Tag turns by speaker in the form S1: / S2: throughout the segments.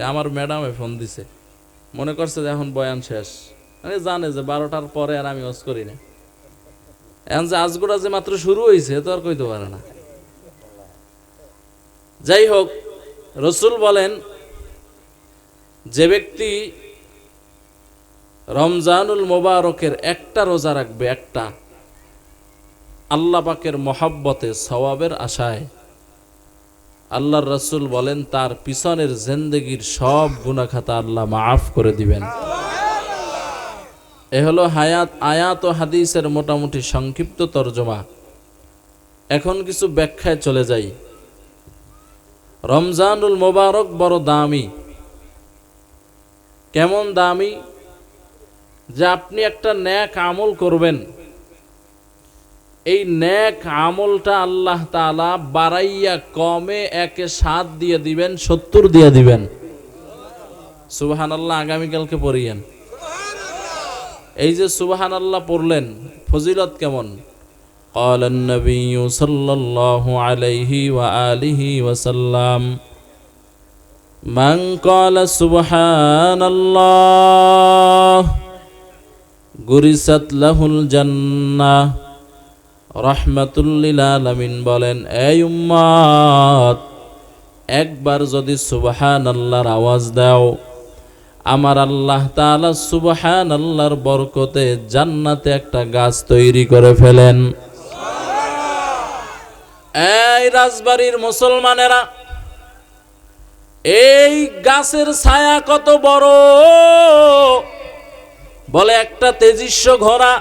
S1: আমার ম্যাডামে ফোন দিছে, মনে করছে যে এখন বয়ান শেষ, মানে জানে যে 12টার পরে আর আমি ওয়াজ করি না। এখন যে আজগুড়া যে মাত্র শুরু হয়েছে তো আর কইতে পারে না। যাই হোক, রসুল বলেন যে ব্যক্তি রমজানুল মোবারকের একটা রোজা রাখবে, একটা, আল্লাহ পাকের মহব্বতে সওয়াবের আশায়, আল্লাহর রসুল বলেন তার পিছনের জিন্দেগির সব গুনাহ খাতা আল্লাহ মাফ করে দিবেন। এ হলো আয়াত ও হাদিসের মোটামুটি সংক্ষিপ্ত তর্জমা। এখন কিছু ব্যাখ্যায় চলে যাই। রমজানুল মোবারক বড় দামি। কেমন দামি? যে আপনি একটা নেক আমল করবেন, এই নেক আমলটা আল্লাহ তাআলা বাড়াইয়া কমে 1/7 দিয়ে দিবেন, 70 দিয়ে দিবেন। সুবহানাল্লাহ। আগামীকালকে পড়িয়েন। এই যে সুবহানাল্লাহ পড়লেন, ফজিলত কেমন? قال النبي صلى الله عليه وآله وسلم من قال سبحان الله غرست له الجنة রহমাতুল লিল আলামিন বলেন, এই উম্মত, একবার যদি সুবহানাল্লাহর আওয়াজ দাও, আমার আল্লাহ তাআলা সুবহানাল্লাহর বরকতে জান্নাতে একটা গাছ তৈরি করে ফেলেন। এই রাজবাড়ির মুসলমানেরা, এই গাছের ছায়া কত বড়! বলে একটা তেজস্ব ঘোড়া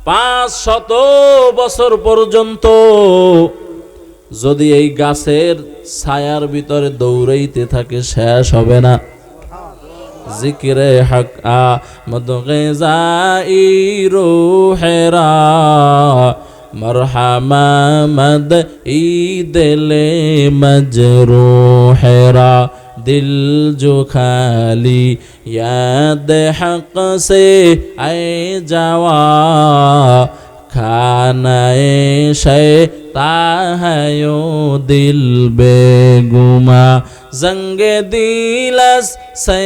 S1: 500 বছর পর্যন্ত যদি এই গাছের ছায়ার ভিতরে দৌড়াইতে থাকে, শেষ হবে না। জিকিরে হক মদগাই রুহেরা মরহামা মদ ঈদলে মজরুহেরা दिल जो खाली याद हक से आए जावा खानाए शैतायो दिल बेगुमा जंगे दिलस से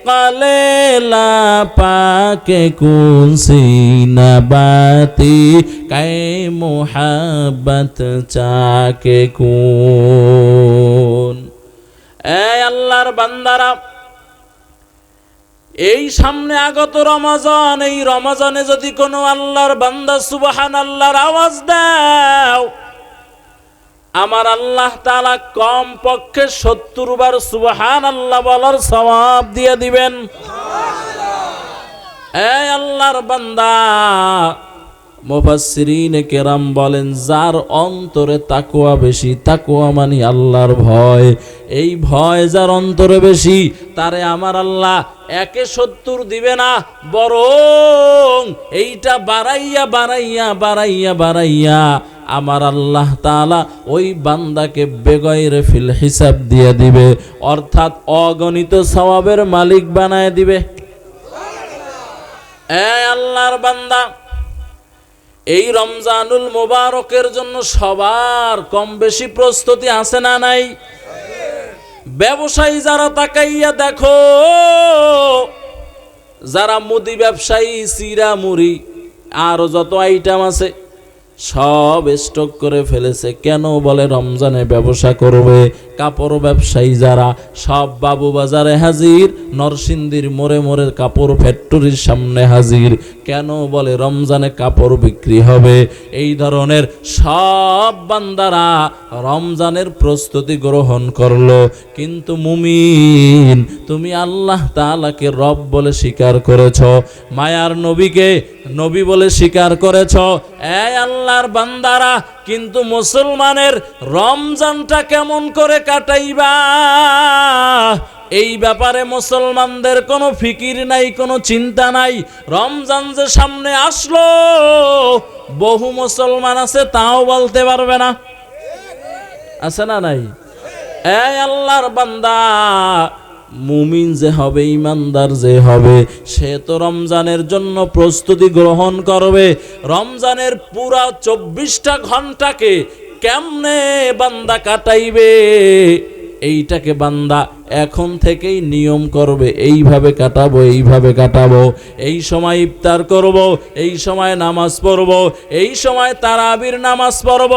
S1: कलेला पाके कौन सी नबाती कै मोहब्बत चाके कौन। এই আল্লাহর বান্দারা, এই সামনে আগত রমজান, এই রমজানে যদি কোনো আল্লাহর বান্দা সুবহানাল্লাহর আওয়াজ দাও, আমার আল্লাহ তাআলা কম পক্ষে 70 বার সুবহানাল্লাহ বলার সওয়াব দিয়ে দিবেন। এই আল্লাহর বান্দা, মুফাসসিরিনে কেরাম বলেন, যার অন্তরে তাকওয়া বেশি, তাকওয়া মানে আল্লাহর ভয়, এই ভয় যার অন্তরে বেশি, তারে আমার আল্লাহ 1/70 দিবে না, বরং এইটা বাড়াইয়া বাড়াইয়া বাড়াইয়া বাড়াইয়া আমার আল্লাহ তাআলা ওই বান্দাকে বেগয়রে ফিল হিসাব দিয়ে দিবে, অর্থাৎ অগণিত সওয়াবের মালিক বানায় দিবে। এই আল্লাহর বান্দা, এই রমজানুল মোবারকের জন্য সবার কম বেশি প্রস্তুতি আছে না নাই? ব্যবসায়ী যারা, তাকাইয়া দেখো, যারা মুদি ব্যবসায়ী, চিরা মুড়ি আরো যত আইটেম আছে সব স্টক করে ফেলেছে। কেন? বলে রমজানে ব্যবসা করবে। কাপড় ব্যবসায়ী যারা, সব বাবু বাজারে হাজির, নরসিংদীর মোড়ে মোড়ে কাপড় ফ্যাক্টরির সামনে হাজির। কেন? বলে রমজানে কাপড় বিক্রি হবে। এই ধরনের সব বান্দারা রমজানের প্রস্তুতি গ্রহণ করলো। কিন্তু মুমিন, তুমি আল্লাহ তাআলাকে রব বলে স্বীকার করেছ, মায়ার নবীকে নবী বলে স্বীকার করেছ। এই আল্লাহর বান্দারা, কিন্তু মুসলমানের রমজানটা কেমন করে কাটাইবা, এই ব্যাপারে মুসলমানদের কোনো ফিকির নাই, কোনো চিন্তা নাই। রমজান যে সামনে আসলো, বহু মুসলমান আছে তাও বলতে পারবে না। আছে না নাই? এই আল্লাহর বান্দা, মুমিন যে হবে, ইমানদার যে হবে, সে তো রমজানের জন্য প্রস্তুতি গ্রহণ করবে। রমজানের পুরা 24টা ঘন্টাকে কেমনে বান্দা কাটাইবে, এইটাকে বান্দা এখন থেকেই নিয়ম করবে, এইভাবে কাটাবো, এইভাবে কাটাবো, এই সময় ইফতার করব, এই সময় নামাজ পড়ব, এই সময় তারাবির নামাজ পড়ব,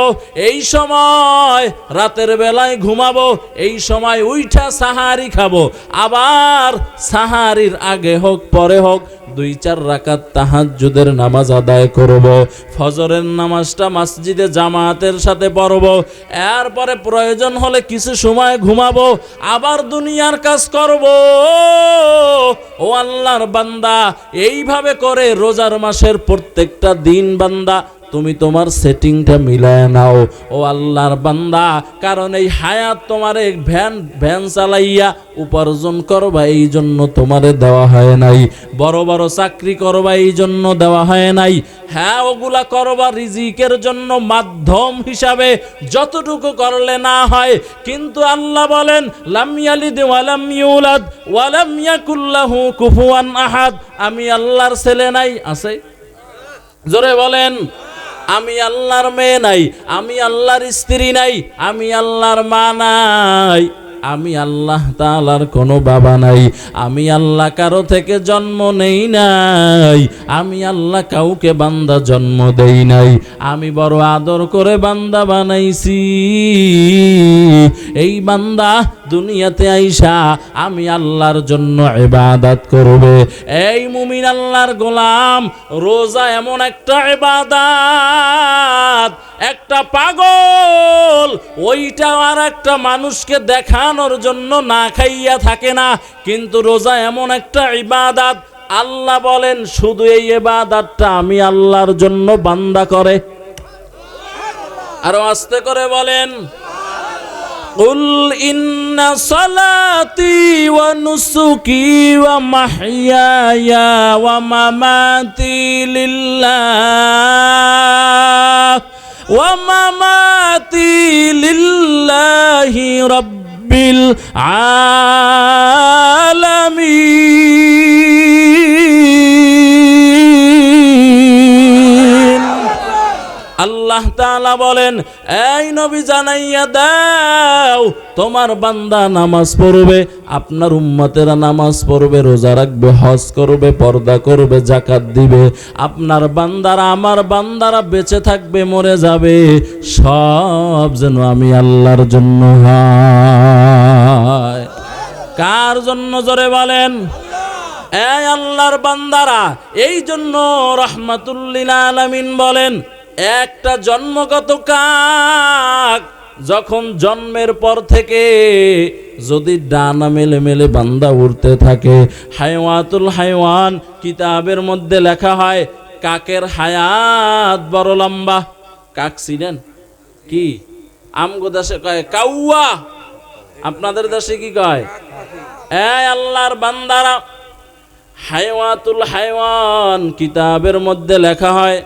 S1: এই সময় রাতের বেলায় ঘুমাবো, এই সময় উইঠা সাহারি খাবো, আবার সাহারির আগে হোক পরে হোক 2-4 রাকাত তাহাজ্জুদের নামাজ আদায় করব, ফজরের নামাজটা মসজিদে জামাতের সাথে পড়ব, এরপরে প্রয়োজন হলে কিছু সময় ঘুমাবো, আবার দুনিয়ার কাজ করব। ও আল্লাহর বান্দা, এইভাবে করে রোজার মাসের প্রত্যেকটা দিন বান্দা তুমি তোমার সেটিংটা মিলায় নাও। ও আল্লাহর বান্দা, কারণ এই হায়াত তোমারে ভ্যান চালাইয়া উপার্জন করবা এই জন্য তোমারে দেওয়া হয় নাই, বড় বড় চাকরি করবা এই জন্য দেওয়া হয় নাই। হ্যাঁ, ওগুলা করবা রিজিকের জন্য মাধ্যম হিসাবে, যতটুকু করলে না হয়। কিন্তু আল্লাহ বলেন লাম ইয়ালিদ ওয়া লাম ইউলাদ ওয়া লাম ইয়াকুল লাহু কুফুয়ান আহাদ। আমি আল্লাহর ছেলে নাই, আছে? জোরে বলেন। আমি আল্লাহর মেয়ে নাই, আমি আল্লাহর স্ত্রী নাই, আমি আল্লাহর মা নাই, আমি আল্লাহ তাআলার কোনো বাবা নাই, আমি আল্লাহ কারো থেকে জন্ম নেই নাই, আমি আল্লাহ কাউকে বান্দা জন্ম দেই নাই, আমি বড় আদর করে বান্দা বানাইছি। এই বান্দা দুনিয়াতে আইসা আমি আল্লাহর জন্য ইবাদত করবে। এই মুমিন আল্লাহর গোলাম, রোজা এমন একটা ইবাদত, একটা পাগল ওইটা আর একটা মানুষকে দেখানোর জন্য না খাইয়া থাকে না, কিন্তু রোজা এমন একটা ইবাদত, আল্লাহ বলেন শুধু এই ইবাদতটা আমি আল্লাহর জন্য বান্দা করে। আরো আস্তে করে বলেন, কুল ইন্না সালাতি ওয়া নুসুকি ওয়া মাহইয়ায়া ওয়া মামাতি লিল্লাহ ওয়া মামাতি লিল্লাহি রাব্বিল আলামিন। আল্লাহ তাআলা বলেন, এই নবী জানাইয়া দাও, তোমার বান্দা নামাজ পড়বে, আপনার উম্মতেরা নামাজ পড়বে, রোজা রাখবে, হজ করবে, পর্দা করবে, যাকাত দিবে, আপনার বান্দারা, আমার বান্দারা বেঁচে থাকবে, মরে যাবে, সব যেন আমি আল্লাহর জন্য হয়। কার জন্য? জোরে বলেন। এই আল্লাহর বান্দারা, এই জন্য রাহমাতুল লিল আলামিন বলেন, একটা জন্মগত কাক যখন জন্মের পর থেকে যদি ডানা মেলে মেলে বান্দা উড়তে থাকে, হায়াতুল হায়াওয়ান কিতাবের মধ্যে লেখা হয় কাকের হায়াত বড় লম্বা। কাক চিনেন? কি আমগো দেশে কয় কাউয়া, আপনাদের দেশে কি কয়? এই আল্লাহর বান্দারা, হায়াতুল হায়াওয়ান কিতাবের মধ্যে লেখা হয়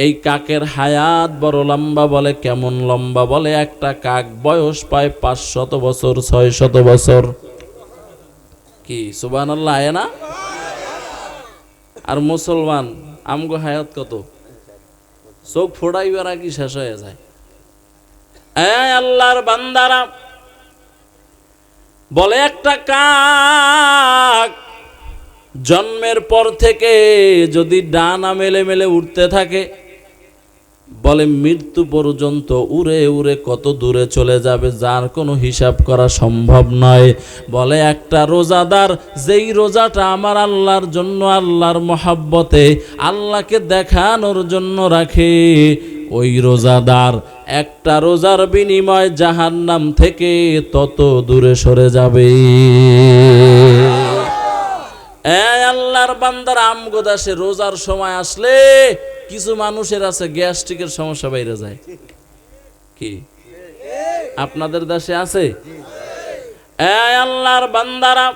S1: এই কাকের হায়াত বড় লম্বা। বলে কেমন লম্বা? বলে একটা কাক বয়স পায় 500 বছর, 600 বছর। কি সুবহানাল্লাহ, আয় না? আর মুসলমান আমগো হায়াত কত? চোখ ফোড়াইবার আগে শেষ হয়ে যায়। আল্লাহর বান্দারা, বলে একটা কাক জন্মের পর থেকে যদি ডানা মেলে মেলে উঠতে থাকে, বলে মৃত্যু পর্যন্ত উড়ে উড়ে কত দূরে চলে যাবে যার কোনো হিসাব করা সম্ভব নয়। বলে একটা রোজাদার যেই রোজাটা আমার আল্লাহর জন্য, আল্লাহর মহাব্বতে, আল্লাহকে দেখানোর জন্য রাখে, ওই রোজাদার একটা রোজার বিনিময় জাহান্নাম থেকে তত দূরে সরে যাবে। আল্লাহর বান্দার, আমগো দেশে রোজার সময় আসলে কিছু মানুষের আছে গ্যাস্ট্রিকের সমস্যা বাইরে যায়। কি আপনাদের দেশে আছে? আল্লাহর বান্দারা,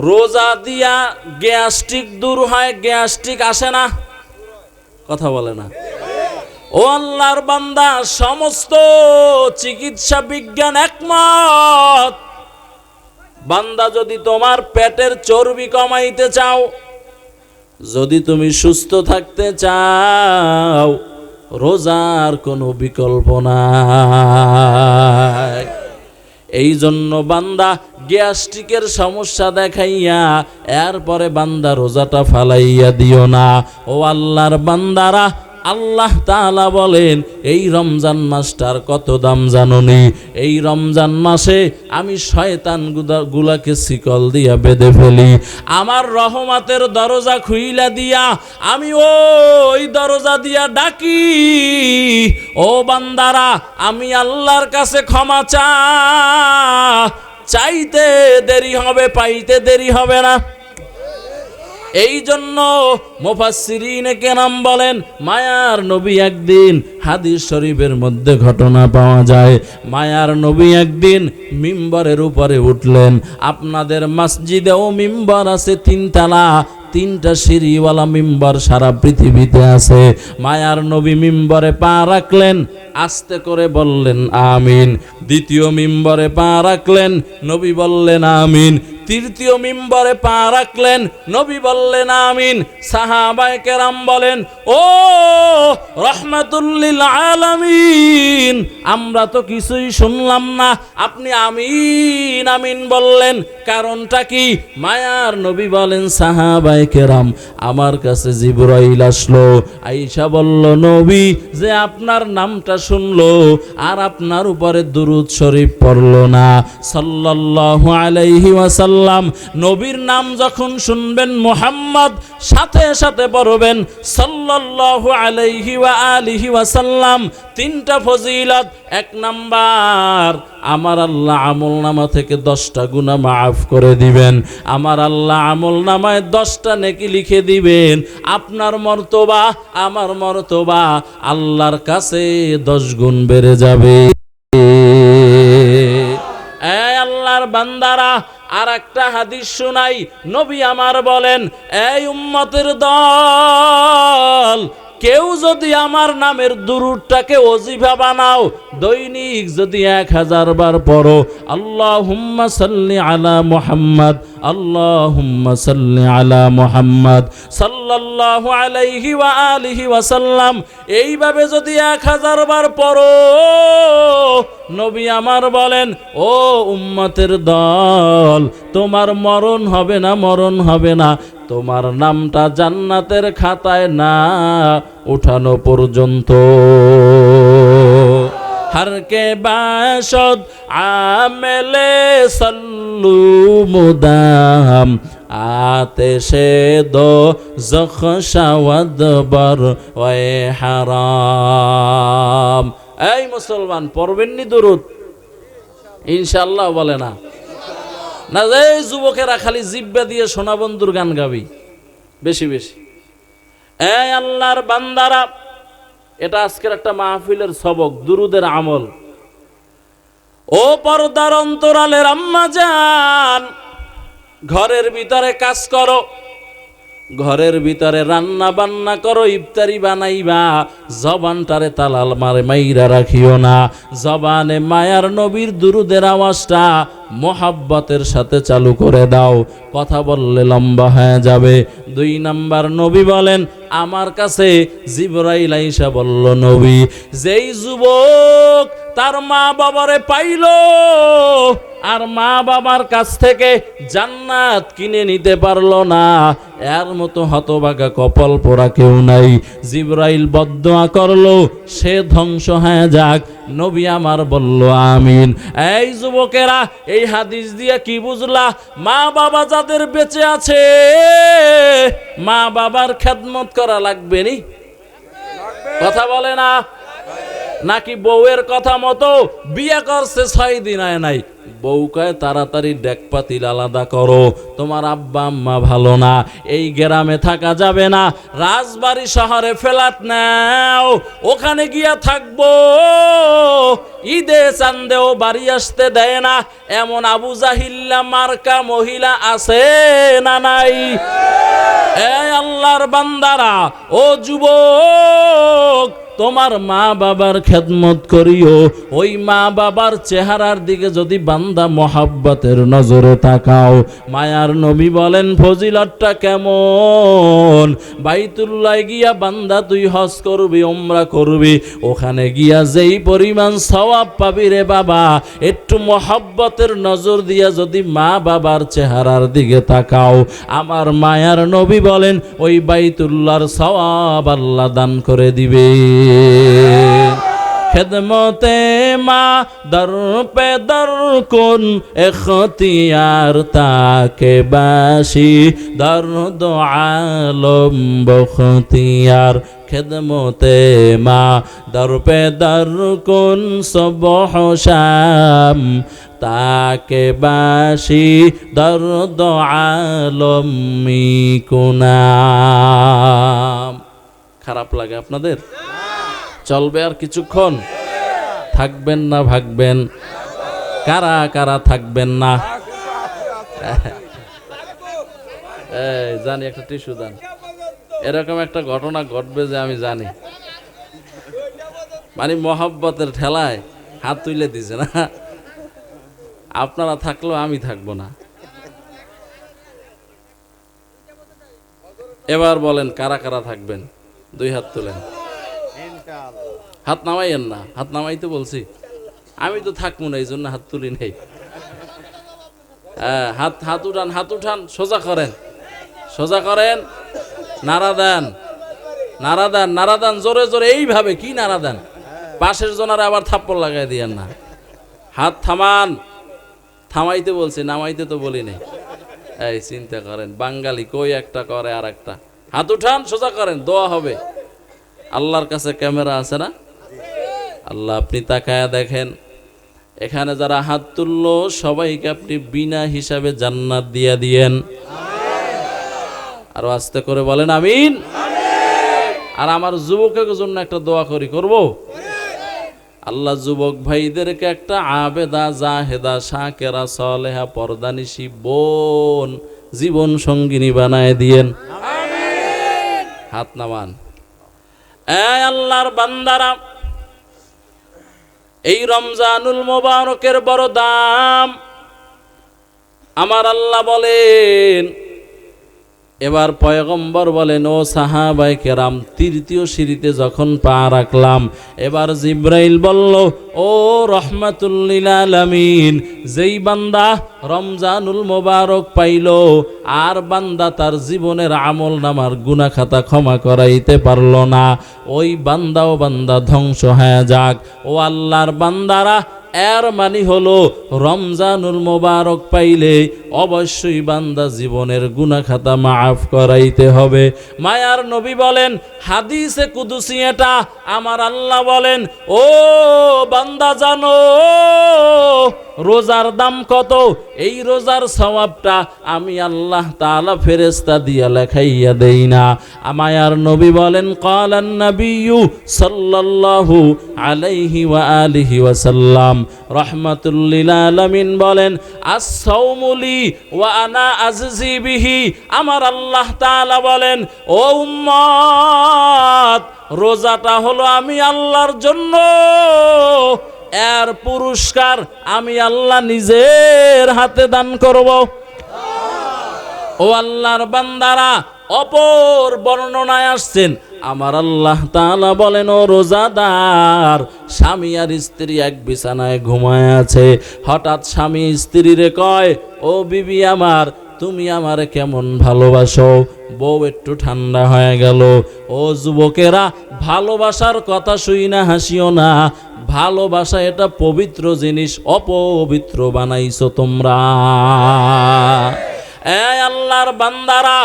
S1: রোজা দিয়া গ্যাস্ট্রিক দূর হয়, গ্যাস্ট্রিক আসে না? কথা বলে না। ও আল্লাহর বান্দা, সমস্ত চিকিৎসা বিজ্ঞান একমত, বান্দা যদি তোমার পেটের চর্বি কমাইতে চাও, যদি তুমি সুস্থ থাকতে চাও, রোজার কোনো বিকল্প নাই। এই জন্য বান্দা গ্যাস্ট্রিকের সমস্যা দেখাইয়া এরপরে বান্দা রোজাটা ফালাইয়া দিও না। ও আল্লাহর বান্দারা, আল্লাহ তাআলা বলেন এই রমজান মাসটার কত দাম জানোনি? এই রমজান মাসে আমি শয়তান গুলাকে শিকল দিয়া বেঁধে ফেলি, আমার রহমতের দরজা খুইলা দিয়া আমি ওই দরজা দিয়া ডাকি, ও বান্দারা আমি আল্লাহর কাছে ক্ষমা চাইতে দেরি হবে, পাইতে দেরি হবে না। এই জন্য মুফাসসিরিনে কেরাম বলেন, মায়ার নবী একদিন, হাদিস শরীফের মধ্যে ঘটনা পাওয়া যায়, মায়ার নবী একদিন মিম্বরের উপরে উঠলেন। আপনাদের মসজিদেও মিম্বর আছে, 3 তলা, 3টা সিঁড়িওয়ালা মিম্বর সারা পৃথিবীতে আছে। মায়ার নবী মিম্বরে পা রাখলেন, আস্তে করে বললেন আমিন। দ্বিতীয় মিম্বরে পা রাখলেন, নবী বললেন আমিন। তৃতীয় মিম্বরে পা রাখলেন, নবী বললেন আমিন। সাহাবায়ে কেরাম বলেন, ও রাহমাতুল লিল আলামিন, আমরা তো কিছুই শুনলাম না, আপনি আমিন আমিন বললেন, কারণটা কি? মায়ার নবী বলেন, সাহাবায়ে কেরাম, আমার কাছে জিবরাইল আসলো, আয়েশা বলল নবী যে আপনার নামটা শুনলো আর আপনার উপরে দুরূদ শরীফ পড়লো না সাল্লাল্লাহু আলাইহি ওয়াসাল্লাম। নবীর নাম যখন শুনবেন মুহাম্মদ, সাথে সাথে পড়বেন সাল্লাল্লাহু আলাইহি ওয়া আলিহি ওয়াসাল্লাম। 3টা ফজিলত। 1 নাম্বার, আমার আল্লাহ আমল নামা থেকে 10টা গুনাহ মাফ করে দিবেন, আমার আল্লাহ আমল নামায় 10টা নেকি লিখে দিবেন। আপনার মর্তবা, আমার মর্তবা আল্লাহর কাছে 10 গুণ বেড়ে যাবে। এই আল্লাহর বান্দারা, আর একটা হাদিস শোনাই, নবী আমার বলেন, এই উম্মতের দল, কেউ যদি আমার নামের দুরূদটাকে ওজিফা বানাও, দৈনিক যদি 1000 বার পড়ো, আল্লাহুম্মা সাল্লি আলা মুহাম্মদ, আল্লাহুম্মা সাল্লি আলা মুহাম্মদ সাল্লাল্লাহু আলাইহি ওয়া আলিহি ওয়াসাল্লাম, এইভাবে যদি 1000 বার পড়ো, নবী আমার বলেন, ও উম্মতের দল, তোমার মরণ হবে না, মরণ হবে না, তোমার নামটা জান্নাতের খাতায় না উঠানো পর্যন্ত। हर के बाशद आमेले सल्लू मुदाम आतिशे दो जख्शावद बर ওয়ে হারাম। এই মুসলমান পড়বেননি দুরূদ ইনশাআল্লাহ? বলে না না, এই যুবকেরা খালি জিব্বা দিয়ে সোনা বন্ধুর গান গাবি বেশি বেশি। এই আল্লাহর বান্দারা, এটা আজকের একটা মাহফিলের সবক, দুরুদের আমল। ও পর্দার অন্তরালের আম্মা জান, ঘরের ভিতরে কাজ করো, ঘরের ভিতরে রান্না বান্না করো, ইফতারি বানাইবা, জবানটারে তালাল মারে মাইরা রাখিও না। জবানে মায়ার নবীর দুরুদের আওয়াজটা মোহাব্বতের সাথে চালু করে দাও, কথা বললে লম্বা হয়ে যাবে। 2 নাম্বার, নবী বলেন, আমার কাছে জিবরাইল আইসা বলল, নবী, যেই যুবক তার মা বাবারে পাইলো আর মা বাবার কাছ থেকে জান্নাত কিনে নিতে পারলো না, এর মতো হতভাগা কপাল পোড়া কেউ নাই। জিবরাইল বদদোয়া করলো, সে ধ্বংস হয়ে যাক। নবী আমার বলল আমিন। এই যুবকেরা, এই হাদিস দিয়ে কি বুঝলা? মা বাবা যাদের বেঁচে আছে, মা বাবার খেদমত করা লাগবে নি? কথা বলে না? নাকি বউয়ের কথা মতো বিয়ে করছে 6 দিন আয় নাই, বউ কয় তাড়াতাড়ি ডেকপাতিল আলাদা করো, তোমার আব্বা আম্মা ভালো না, এই গ্রামে থাকা যাবে না, রাজবাড়ি শহরে ফ্ল্যাট নাও, ওখানে গিয়া থাকবো, ঈদে চান্দেও বাড়ি আসতে দেয় না, এমন আবু জাহিল্লা মার্কা মহিলা আছে না নাই? এই আল্লাহর বান্দারা, ও যুবক, তোমার মা বাবার খেদমত করিও। ওই মা বাবার চেহারার দিকে যদি বান্দা মোহাব্বতের নজরে তাকাও, মায়ার নবী বলেন ফজিলতটা কেমন। বাইতুল্লাহ গিয়া বান্দা তুই হজ করবি, উমরা করবি, ওখানে গিয়া যেই পরিমাণ সওয়াব পাবি রে বাবা, একটু মোহাব্বতের নজর দিয়া যদি মা বাবার চেহারার দিকে তাকাও, আমার মায়ার নবী বলেন ওই বাইতুল্লাহর সওয়াব আল্লাহ দান করে দিবে। খেদমতে মা দর পে দর কোন এখতিয়ার তাকে বাসি দর্দ আলম বখতিয়ার। খেদমতে মা দর পে দর কোন সবহ শাম তাকে বাসি দর্দ আলম মিকুনাম। খারাপ লাগে আপনাদের? চলবে আর কিছুক্ষণ? থাকবেন না ভাগবেন? কারা কারা থাকবেন না? জানি, একটা টিস্যু দান। এরকম একটা ঘটনা ঘটবে যে আমি জানি, মানে মহব্বতের ঠেলায় হাত তুলে দিছে না। আপনারা থাকলেও আমি থাকবো না। এবার বলেন কারা কারা থাকবেন? 2 হাত তুলেন। হাত নামাইয়েন না, হাত নামাইতে বলছি। আমি তো থাকবো না, এই জন্য হাত তুলি নেই। হাত উঠান, হাত উঠান, সোজা করেন, সোজা করেন, নাড়া দেন, নাড়া দেন, নাড়া দেন জোরে জোরে, এইভাবে। কি নাড়া দেন? পাশের জনারে আবার থাপ্পড় লাগাই দিয়েন না। হাত থামান, থামাইতে বলছি, নামাইতে তো বলি নেই। এই চিন্তা করেন, বাঙালি কই একটা করে আর একটা। হাত উঠান, সোজা করেন, দোয়া হবে। আল্লাহর কাছে ক্যামেরা আছে না? আল্লাহ আপনি তাকায়া দেখেন, এখানে যারা হাত তুললো সবাইকে আপনি বিনা হিসাবে জান্নাত দিয়া দিয়েন। আরো আস্তে করে বলেন আমিন। আর আমার যুবকের জন্য একটা দোয়া করব। আল্লাহ যুবক ভাইদেরকে একটা আবেদা জাহেদা শাকেরা সালেহা পর্দানিশী বোন জীবন সঙ্গিনী বানায় দিয়েন। হাত নামান। আল্লাহর বান্দারা, এই রমজানুল মোবারকের বড় দাম। আমার আল্লাহ বলেন, এবার পয়গম্বর বলেন, ও সাহাবায়ে কেরাম, তৃতীয় সিঁড়িতে যখন পা রাখলাম, এবার জিব্রাইল বলল, ও রহমাতুল লিল আলামিন, যেই বান্দা রমজানুল মোবারক পাইল আর বান্দা তার জীবনের আমল নামার গুনাহ খাতা ক্ষমা করাইতে পারল না, ওই বান্দা ও বান্দা ধ্বংস হয়ে যাক। ও আল্লাহর বান্দারা, এর মানে হলো রমজানুল মোবারক পাইলে অবশ্যই বান্দা জীবনের গুনাহ খাতা মাফ করাইতে হবে। মায়ার নবী বলেন, হাদিসে কুদসি এটা, আমার আল্লাহ বলেন, ও বান্দা জানো রোজার দাম কত? এই রোজার সওয়াবটা আমি আল্লাহ তাআলা ফেরেশতা দিয়া লেখাইয়া দেই না। মায়ার নবী বলেন, ক্বালান নবিয়্যু সাল্লাল্লাহু আলাইহি ওয়া আলিহি ওয়াসাল্লাম রাহমাতুল লিল আলামিন বলেন, আস-সাওমু লি ওয়া আনা আজজি বিহি। আমার আল্লাহ তাআলা বলেন, ও উম্মত, রোজাটা হলো আমি আল্লাহর জন্য, এর পুরস্কার আমি আল্লাহ নিজের হাতে দান করব। ও আল্লাহর বান্দারা, অপর বর্ণনায় আসছেন, আমার আল্লাহ তাআলা বলেন, ও রোজাদার, স্বামী আর স্ত্রী এক বিছানায় ঘুমায় আছে, হঠাৎ স্বামী স্ত্রীরে কয়, ও বিবি আমার, তুমি আমারে কেমন ভালোবাসো? বউ একটু ঠান্ডা হয়ে গেল। ও যুবকেরা, ভালোবাসার কথা শুই না হাসিও না। ভালোবাসা এটা পবিত্র জিনিস, অপবিত্র বানাইছো তোমরা। আল্লাহর বান্দারা,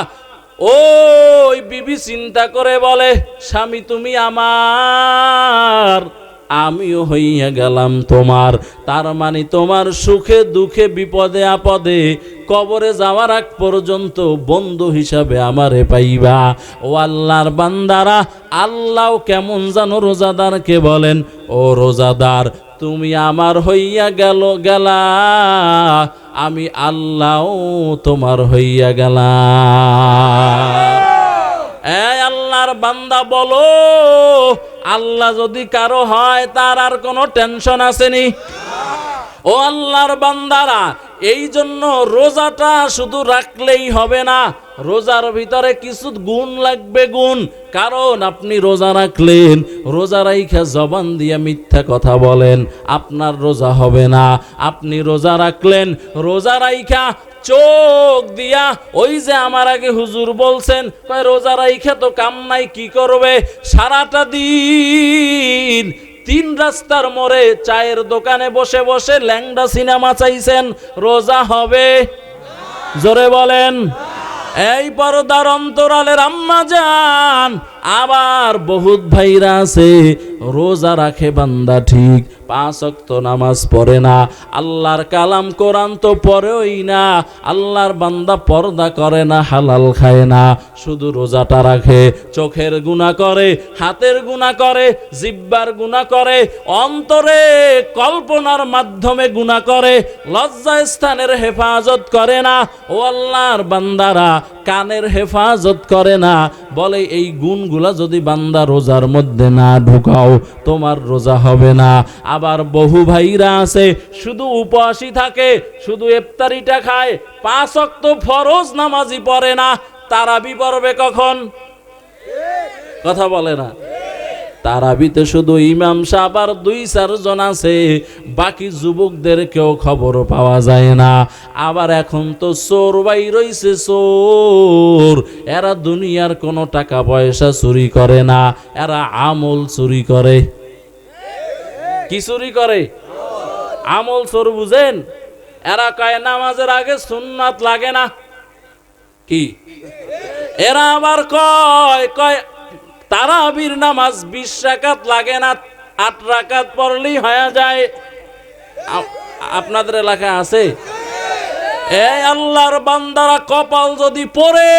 S1: ওই বিবি চিন্তা করে বলে, স্বামী তুমি আমার, আমিও হইয়া গেলাম তোমার। তার মানে তোমার সুখে দুঃখে বিপদে আপদে কবরে যাওয়ার আগ পর্যন্ত বন্ধু হিসাবে আমারে পাইবা। ও আল্লাহর বান্দারা, আল্লাহ কেমন জানো রোজাদারকে বলেন, ও রোজাদার, তুমি আমার হইয়া গেলা, আমি আল্লাহ তোমার হইয়া গেলাম। এই আল্লাহর বান্দা বলো, আল্লাহ যদি কারো হয় তার আর কোনো টেনশন আসেনি? ও আল্লাহর বান্দারা, এই জন্য রোজাটা শুধু রাখলেই হবে না, রোজার ভিতরে কিছু গুণ লাগবে, গুণ। কারণ আপনি রোজা রাখলেন, রোজা রাইখা জবান দিয়ে মিথ্যা কথা বলেন, আপনার রোজা হবে না। আপনি রোজা রাখলেন, রোজা রাইখা চোখ দিয়া, ওই যে আমার আগে হুজুর বলছেন, রোজা রাইখা তো কাম নাই, কি করবে? সারাটা দিন 3 রাস্তার মোড়ে চায়ের দোকানে বসে বসে ল্যাংড়া সিনেমা চাইছেন, রোজা হবে? জোরে বলেন। এই পর্দার অন্তরালের আম্মা জান, আবার বহুত ভাইরা আছে রোজা রাখে বান্দা ঠিক, 5 ওয়াক্ত নামাজ পড়ে না, আল্লাহর কালাম কোরআন তো পড়েই না, আল্লাহর বান্দা পর্দা করে না, হালাল খায় না, শুধু রোজাটা রাখে। চোখের গুনাহ করে, হাতের গুনাহ করে, জিহ্বার গুনাহ করে, অন্তরে কল্পনার মাধ্যমে গুনাহ করে, লজ্জা স্থানের হেফাজত করে না। ও আল্লাহর বান্দারা, কানের হেফাজত করে না। বলে এই গুণগুলা যদি বান্দা রোজার মধ্যে না ঢুকাও, তোমার রোজা হবে না। আবার বহু ভাইরা আছে শুধু উপবাসী থাকে, শুধু ইফতারিটা খায়, 5 ওয়াক্ত ফরজ নামাজই পড়ে না। তারাবি পড়বে কখন? কথা বলে না। তারাবিতে শুধু ইমাম সাহেব আর 2-4 জন আছে, বাকি যুবকদের কেউ খবর পাওয়া যায় না। আবার এখন তো চোর বাই রইছে, চোর, এরা দুনিয়ার কোনো টাকা পয়সা চুরি করে না, এরা আমল চুরি করে। কি চুরি করে? আমল চোর, বুঝেন? এরা কয় নামাজের আগে সুন্নাত লাগে না। কি? এরা আবার কয় তারাবির নামাজ 20 রাকাত লাগে না, 8 রাকাত পড়লেই হয়ে যায়। আপনাদের এলাকায় আছে? এই আল্লাহর বান্দারা, কপাল যদি পড়ে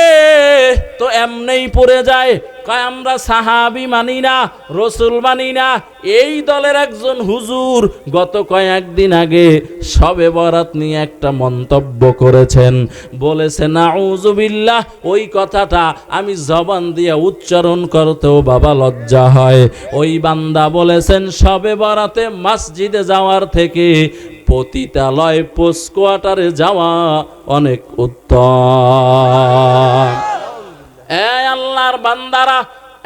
S1: তো এমনেই পড়ে যায়। কয় আমরা সাহাবী মানি না, রসুল মানি না। এই দলের একজন হুজুর গত কয়েকদিন আগে শবে বরাত নিয়ে একটা মন্তব্য করেছেন, বলেছেন নাউযুবিল্লাহ, ওই কথাটা আমি জবান দিয়ে উচ্চারণ করতেও বাবা লজ্জা হয়। ওই বান্দা বলেছেন শবে বরাতে মসজিদে যাওয়ার থেকে পতিতালয় পোস্ট কোয়ার্টারে যাওয়া অনেক উত্তম। এই আল্লাহর বান্দারা,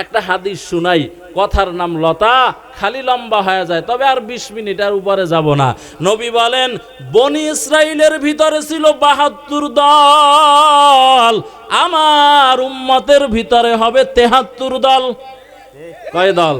S1: একটা হাদিস শুনাই, কথার নাম লতা, খালি লম্বা হয়ে যায়, তবে আর 20 মিনিটের উপরে যাব না। নবী বলেন, বনি ইসরাইলের ভিতরে ছিল 72 দল, আমার উম্মতের ভিতরে হবে 73 দল। কয় দল?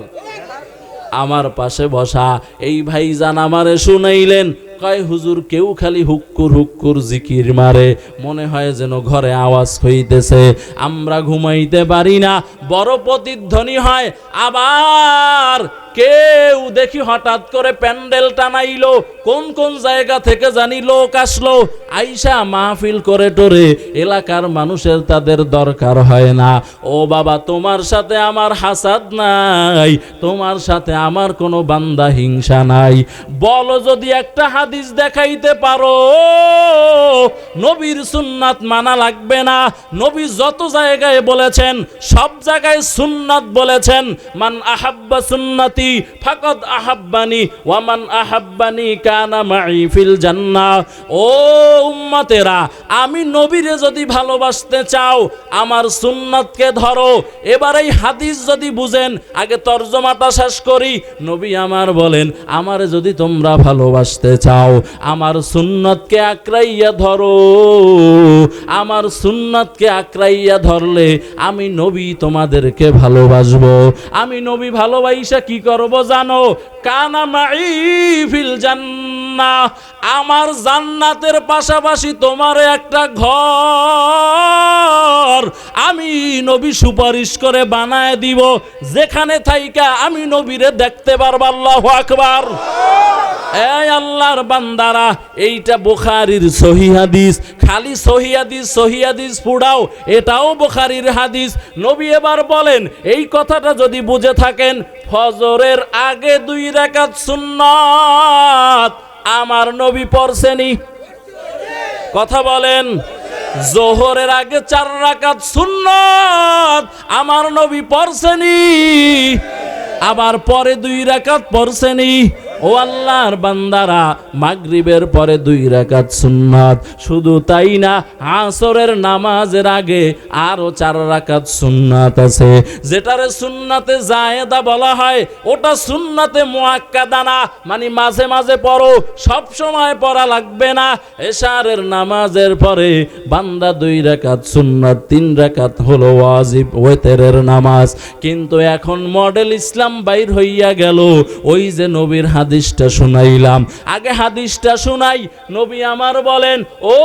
S1: আমার পাশে বসা এই ভাইজান আমারে শুনাইলেন, কয় হুজুর কেউ খালি হুক্কুর হুক্কুর জিকির মারে, মনে হয় যেন ঘরে আওয়াজ হইতেছে, আমরা ঘুমাইতে পারি না, বড় প্রতিধ্বনি হয়। আবার কেউ দেখি হঠাৎ করে প্যান্ডেল টানাইলো, কোন কোন জায়গা থেকে জানি লোক আসলো, আইসা মাহফিল করে টোরে, এলাকার মানুষের তাদের দরকার হয় না। ও বাবা, তোমার সাথে আমার হাসাদ নাই, তোমার সাথে আমার কোনো বান্দা হিংসা নাই। বলো যদি একটা হাদিস দেখাইতে পারো নবীর সুন্নাত মানা লাগবে না। নবী যত জায়গায় বলেছেন সব জায়গায় সুন্নাত বলেছেন। মান আহাব্বা সুন্নতি ফাকাদ আহাব্বানি ওয়া মান আহাব্বানি কানা মাই ফিল জান্নাহ। ও উম্মতেরা, আমি নবীরে যদি ভালোবাসতে চাও আমার সুন্নাতকে ধরো। এবার এই হাদিস যদি বুঝেন, আগে তরজমাটা শেষ করি। নবী আমার বলেন, আমারে যদি তোমরা ভালোবাসতে চাও আমার সুন্নাতকে আঁকড়াইয়া ধরো, আমার সুন্নাতকে আঁকড়াইয়া ধরলে আমি নবী তোমাদেরকে ভালোবাসবো। আমি নবী ভালোবাসা কি করব জানো? কানা মাই ফিল জান্নাহ, আমার জান্নাতের পাশাপাশি তোমার একটা ঘর আমি নবী সুপারিশ করে বানায় দিব, যেখানে থাইকা আমি নবীরে দেখতে পারবো। আল্লাহু আকবার। এই আল্লাহর বান্দারা, এইটা বুখারীর সহিহ হাদিস। খালি সহিহ হাদিস পুড়াও, এটাও বুখারীর হাদিস। নবী এবার বলেন, এই কথাটা যদি বুঝে থাকেন, ফজরের আগে 2 রাকাত সুন্নাত আমার নবী পড়ছেনি? কথা বলেন। জোহরের আগে 4 রাকাত সুন্নাত আমার নবী পড়ছেনি, আবার পরে 2 রাকাত পড়ছেনি। ও আল্লাহর বান্দারা, মাগরিবের পরে 2 রাকাত সুন্নাত, শুধু তাই না, আসরের নামাজের আগে আরো 4 রাকাত সুন্নাত আছে, যেটারে সুন্নাতে জায়েদা বলা হয়। ওটা সুন্নাতে মুআক্কাদা না, মানে মাঝে মাঝে পড়ো, সব সময় পড়া লাগবে না। এশারের নামাজের পরে বান্দা 2 রাকাত সুন্নাত, 3 রাকাত হলো ওয়াজিব ওয়েতেরের নামাজ। কিন্তু এখন মডেল ইসলাম বাইর হইয়া গেল। ওই যে নবীর হাদিসটা শুনাইলাম, আগে হাদিসটা শুনাই। নবী আমার বলেন, ও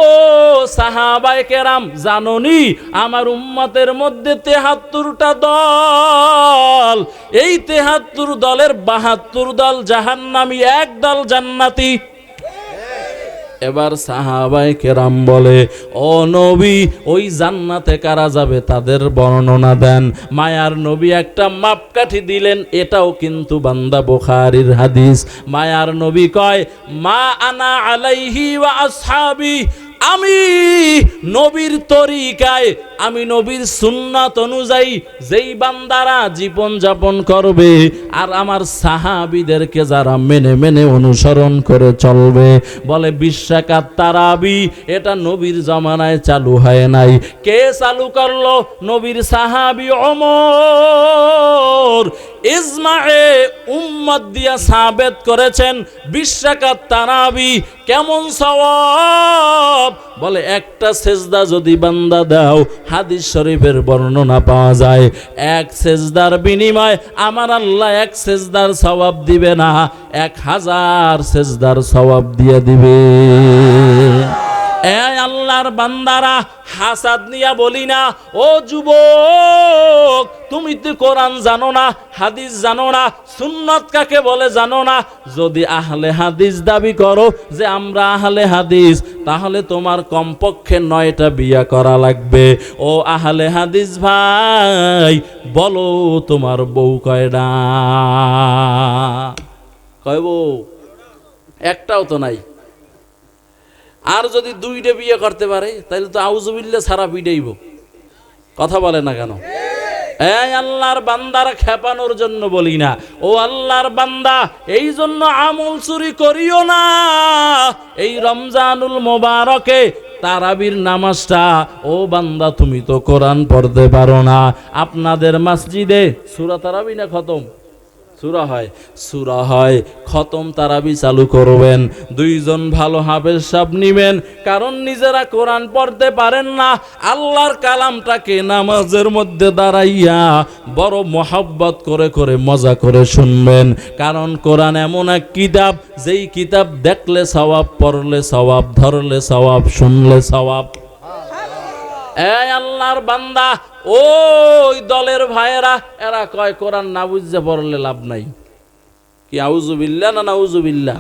S1: সাহাবায়ে কেরাম, জানোনি আমার উম্মতের মধ্যে 73টা দল, এই 73 দলের 72 দল জাহান্নামী, 1 দল জান্নাতি। এবার সাহাবায়ে কেরাম বলে, ও নবী, ওই জান্নাতে কারা যাবে তাদের বর্ণনা দেন। মায়ার নবী একটা মাপকাঠি দিলেন, এটাও কিন্তু বান্দা বুখারীর হাদিস। মায়ার নবী কয়, মা আনা আলাইহি ওয়া আসহাবি, আমি নবীর তরিকায়, আমি নবীর সুন্নাত অনুযায়ী যেই বান্দারা জীবন যাপন করবে, আর আমার সাহাবীদেরকে যারা মেনে মেনে অনুসরণ করে চলবে, বলে 20 রাকাত তারাবি, এটা নবীর জামানায় চালু হয় নাই। কে চালু করলো? নবীর সাহাবী ওমর ইজমায়ে উম্মত দিয়া সাবেত করেছেন 20 রাকাত তারাবি কেমন সওয়াব। বলে একটা সেজদা যদি বান্দা দাও, হাদিস শরীফের বর্ণনা পাওয়া যায়, 1 সেজদার বিনিময়ে আমার আল্লাহ 1 সেজদার সওয়াব দিবে না, 1000 সেজদার সওয়াব দিয়ে দিবে। এই আল্লাহর বান্দারা, হাসাদ নিয়া বলি না, ও যুবক, তুমি তো কোরআন জানো না, হাদিস জানো না, সুন্নাত কাকে বলে জানো না। যদি আহলে হাদিস দাবি করো যে আমরা আহলে হাদিস, তাহলে তোমার কমপক্ষে 9টা বিয়া করা লাগবে। ও আহলে হাদিস ভাই, বলো তোমার বউ কয়টা? কয় বউ? একটাও তো নাই। আর যদি 2টা বিয়ে করতে পারে, তাহলে তো আউযুবিল্লাহ ছাড়া পিটাইব। কথা বলে না কেন? এই আল্লাহর বান্দারা খেপানোর জন্য বলি না। ও আল্লাহর বান্দা, এই জন্য আমল চুরি করিও না। এই রমজানুল মোবারকে তারাবির নামাজটা, ও বান্দা তুমি তো কোরআন পড়তে পারো না, আপনাদের মসজিদে সূরা তারাবি না খতম সূরা হয়, খতম তারাবি চালু করবেন। 2 জন ভালো হাফেজ সাহেব নিবেন, কারণ নিজেরা কোরআন পড়তে পারেন না। আল্লাহর কালামটাকে নামাজের মধ্যে দাঁড়াইয়া বড় মহব্বত করে করে মজা করে শুনবেন, কারণ কোরআন এমন এক কিতাব, যেই কিতাব দেখলে সওয়াব, পড়লে সওয়াব, ধরলে সওয়াব, শুনলে সওয়াব। এই আল্লাহর বান্দা, ওই দলের ভাইয়েরা, এরা কয় কোরআন না বুঝতে পড়লে লাভ নাই। কি আউযুবিল্লাহ না নাউযুবিল্লাহ?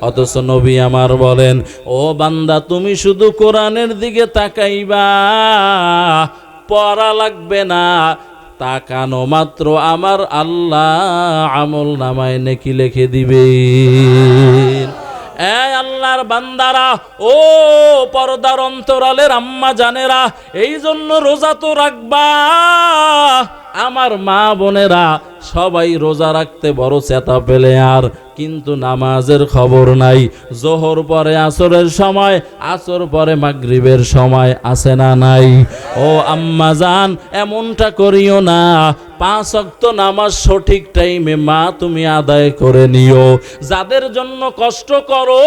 S1: অথচ নবী আমার বলেন, ও বান্দা, তুমি শুধু কোরআনের দিকে তাকাইবা, পড়া লাগবে না। তাকানো মাত্র আমার আল্লাহ আমল নামায় নেকি লিখে দিবেন। এই আল্লাহর বান্দারা, ও পর্দার অন্তরালের আম্মা জানেরা, এই জন্য রোজা তো রাখবা। আমার মা বোনেরা সবাই রোজা রাখতে বড় চেতা পেলে, আর কিন্তু নামাজের খবর নাই। জোহর পরে আসরের সময়, আসর পরে মাগরিবের সময়, আছে না নাই? ও আম্মা জান, এমনটা করিও না। 5 ওয়াক্ত নামাজ সঠিক টাইমে মা তুমি আদায় করে নিও। যাদের জন্য কষ্ট করো,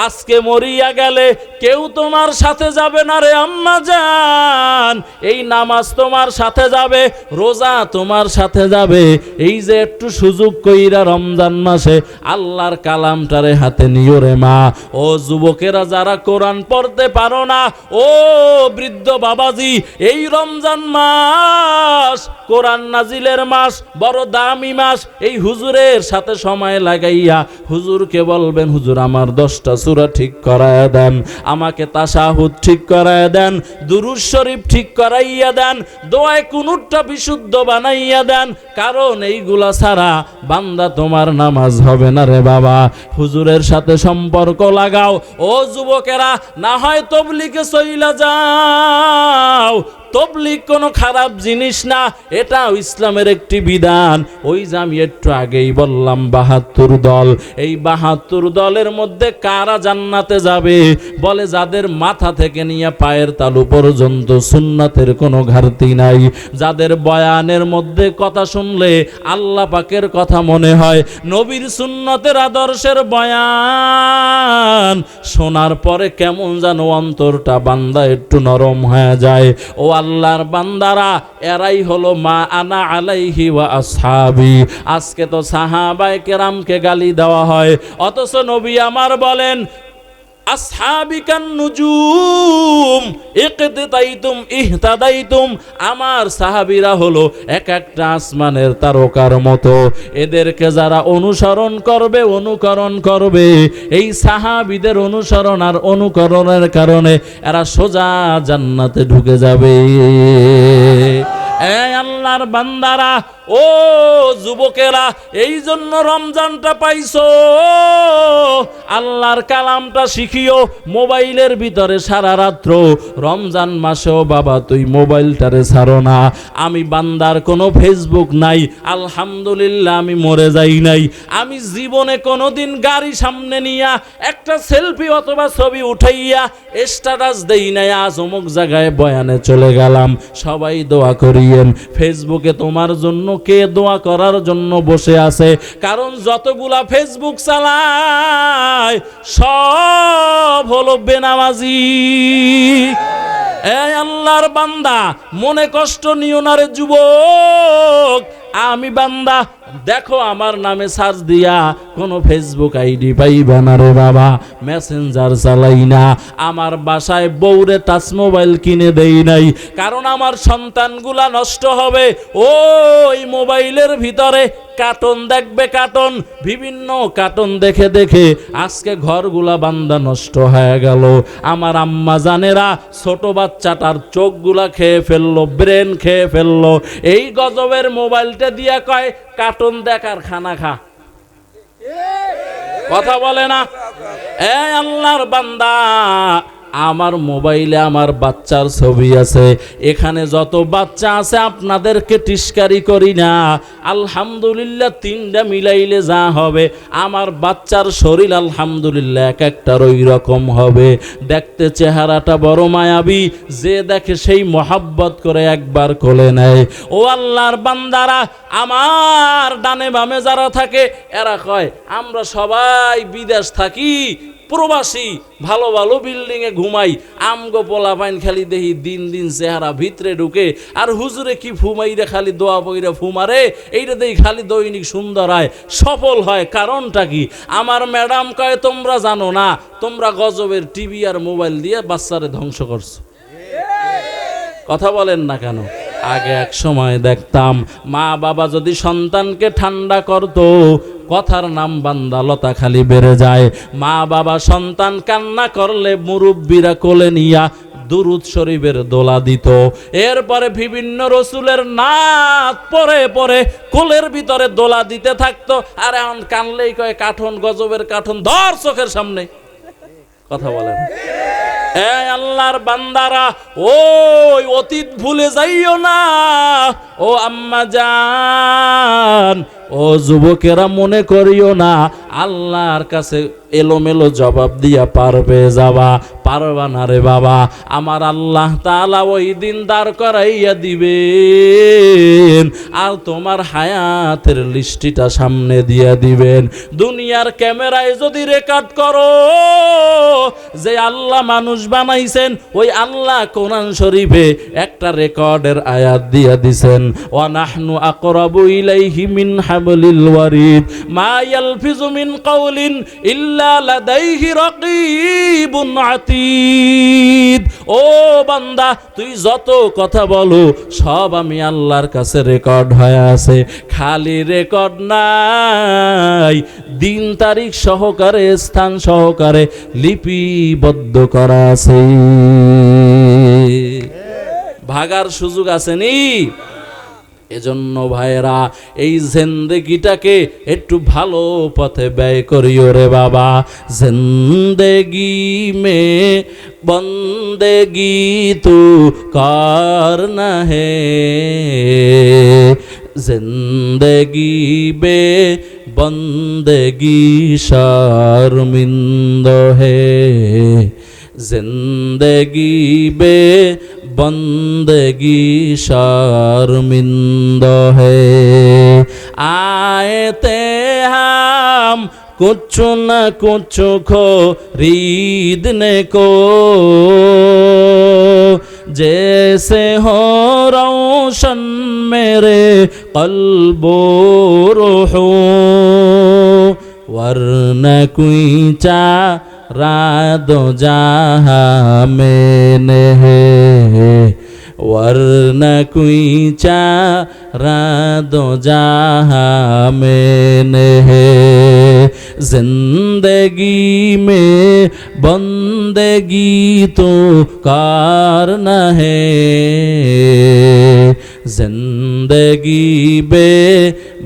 S1: আজকে মরিয়া গেলে কেউ তোমার সাথে যাবে না রে আম্মা জান। এই নামাজ তোমার সাথে যাবে, রোজা তোমার সাথে যাবে। এই যে একটু সুযোগ কইরা রমজান মাসে আল্লাহর কালামটারে হাতে নিও রে মা। ও যুবকেরা যারা কোরআন পড়তে পারো না, ও বৃদ্ধ বাবাজি, এই রমজান মাস কোরআন নাজিলের মাস, বড় দামি মাস। এই হুজুরের সাথে সময় লাগাইয়া হুজুরকে বলবেন, হুজুর আমার 10টা সূরা ঠিক করায়া দেন, আমাকে তাশাহুদ ঠিক করায়া দেন, দুরূদ শরীফ ঠিক করাইয়া দেন, দোয়ায় কুনুতটা বিশুদ্ধ বানাইয়া দেন। কারণ এইগুলা ছাড়া বান্দা তোমার তোমার নামাজ হবে না রে বাবা, হুজুরের সাথে সম্পর্ক লাগাও। ও যুবকেরা, না হয় তবলিগে চইলা যাও। তবলিগ কোনো খারাপ জিনিস না, এটাও ইসলামের একটি বিধান। ওই যে আমি একটু আগেই বললাম ৭২ দল, এই ৭২ দলের মধ্যে কারা জান্নাতে যাবে? বলে যাদের মাথা থেকে নিয়ে পায়ের তালু পর্যন্ত সুন্নাতের কোনো ঘাটতি নাই, যাদের বয়ানের মধ্যে কথা শুনলে আল্লাহ পাকের কথা মনে হয়, নবীর সুন্নতের আদর্শের বয়ান শোনার পরে কেমন যেন অন্তরটা বান্দা একটু নরম হয়ে যায়। ও আল্লাহর বান্দারা, এরাই হলো মা আনা আলাইহি ওয়া আসহাবি। আজকে তো সাহাবায়ে কেরামকে গালি দেওয়া হয়, অথচ নবী আমার বলেন আসহাবিকান নুজুম ইকতাদাইতুম ইহতাদাইতুম। আমার সাহাবীরা হলো এক একটা আসমানের তারকার মতো, এদেরকে যারা অনুসরণ করবে, অনুকরণ করবে, এই সাহাবীদের অনুসরণ আর অনুকরণের কারণে এরা সোজা জান্নাতে ঢুকে যাবে। এই আল্লাহর বান্দারা, ও যুবকেরা, এই জন্য রমজানটা পাইছো, আল্লাহর কালামটা শিখিও। মোবাইলের ভিতরে সারা রাত্র রমজান মাসেও বাবা তুই মোবাইলটারে ছাড়ো না। আমি বান্দার কোনো ফেসবুক নাই, আলহামদুলিল্লাহ আমি মরে যাই নাই। আমি জীবনে কোনোদিন গাড়ি সামনে নিয়া একটা সেলফি অথবা ছবি উঠাইয়া স্ট্যাটাস দেই নাই। আজ অমুক জায়গায় বয়ানে চলে গেলাম, সবাই দোয়া করিয়েন। ফেসবুকে তোমার জন্য কে দোয়া করার জন্য বসে আছে? কারণ যতগুলা ফেসবুক চালায় সব হলো বেনামাজি। এই আল্লাহর বান্দা, মনে কষ্ট নিও না রে যুবক। আমি বান্দা, দেখো আমার নামে সার্চ দিয়া কোনো ফেসবুক আইডি পাইবা না রে বাবা। মেসেঞ্জার চালাই না, আমার বাসায় বউরে টাচ মোবাইল কিনে দেই নাই, কারণ আমার সন্তানগুলা নষ্ট হবে ওই মোবাইলের ভিতরে। কার্টুন দেখবে, কার্টুন, বিভিন্ন কার্টুন দেখে দেখে আজকে ঘরগুলা বান্দা নষ্ট হয়ে গেল। আমার আম্মা জানেরা ছোট বাচ্চাটার চোখগুলা খেয়ে ফেললো, ব্রেন খেয়ে ফেললো। এই গজবের মোবাইলটা দিয়া কয় কার্টুন দেখার খানা খা, কথা বলে না। এই আল্লাহর বান্দা, আমার মোবাইলে আমার বাচ্চার ছবি আছে, এখানে যত বাচ্চা আছে আপনাদেরকে টিস্কারি করি না, আলহামদুলিল্লাহ 3টা মিলাইলে যা হবে আমার বাচ্চার শরীর আলহামদুলিল্লাহ এক একটার ওই রকম হবে। দেখতে চেহারাটা বড় মায়াবী, যে দেখে সেই মহাব্বত করে একবার কোলে নেয়। ও আল্লাহর বান্দারা, আমার ডানে বামে যারা থাকে এরা কয় আমরা সবাই বিদেশ থাকি, প্রবাসী, ভালো ভালো বিল্ডিং এ ঘুমাই, আমগো পোলা পাইন খালি দেখি দিন দিন চেহারা ভিতরে ঢুকে, আর হুজুরে কি ফুমাইরে খালি দোয়া বইরা ফুমারে, এইটা দেখি খালি দৈনিক সুন্দর হয়, সফল হয়। কারণটা কি? আমার ম্যাডাম কয় তোমরা জানো না, তোমরা গজবের টিভি আর মোবাইল দিয়ে বাচ্চারে ধ্বংস করছো। কথা বলেন না কেন? আগে এক সময় দেখতাম মা বাবা যদি সন্তানকে ঠান্ডা করতো, কথার নাম বান্দালতা খালি বেড়ে যায়। মা বাবা সন্তান কান্না করলে মুরব্বীরা কোলে নিয়া দুরুদ শরীফের দোলা দিত, এরপরে বিভিন্ন রসুলের নাত পরে পরে কোলের ভিতরে দোলা দিতে থাকতো। আর এখন কানলেই কয় কাঠন, গজবের কাঠন ধর চোখের সামনে। কথা বলেন। এই আল্লাহর বান্দারা, ওই অতীত ভুলে যাইও না। ও আম্মা জান, ও যুবকেরা মনে করিও না আল্লাহর কাছে এলোমেলো জবাব দিয়া পারবে যাবা, পারবা না রে বাবা। আমার আল্লাহ তাআলা ওই দিন দাঁড় করাইয়া দিবেন, আর তোমার হায়াতের লিস্টিটা সামনে দিয়া দিবেন। দুনিয়ার ক্যামেরায় যদি রেকর্ড করো যে আল্লাহ মানুষ বানাইছেন, ওই আল্লাহ কোরআন শরীফে একটা রেকর্ডের আয়াত দিয়া দিছেন, ওয়া নাহনু আকরাবু ইলাইহি মিন হাবলিল ওয়ারিদ মা ইয়ালফিজু মিন কাউলিন ইল্লা লাদাইহি রাকীবুন আতীদ। ও বান্দা, তুই যত কথা বলো সব আমি আল্লাহর কাছে রেকর্ড হয়ে আছে। খালি রেকর্ড নাই, দিন তারিখ সহকারে, স্থান সহকারে লিপিবদ্ধ করা আছে। ভাগার সুযোগ আছে নি? এজন্য ভাইরা এই জিন্দেগিটাকে একটু ভালো পথে ব্যয় করিও রে বাবা। জিন্দেগি মে বন্দেগি তু করনা হে, জিন্দেগি বে বন্দেগি শর্মিন্দ হে, जिंदगी बे बंदगी शर्मिंद है। आए थे हम कुछ न कुछ खरीदने को, जैसे हो रोशन मेरे कल्बो रूहो, वरना कोई रादो जहाँ मैंने है, वरना कोई रादो जहाँ मैंने है। जिंदगी में बंदगी तो करना है, जिंदगी बे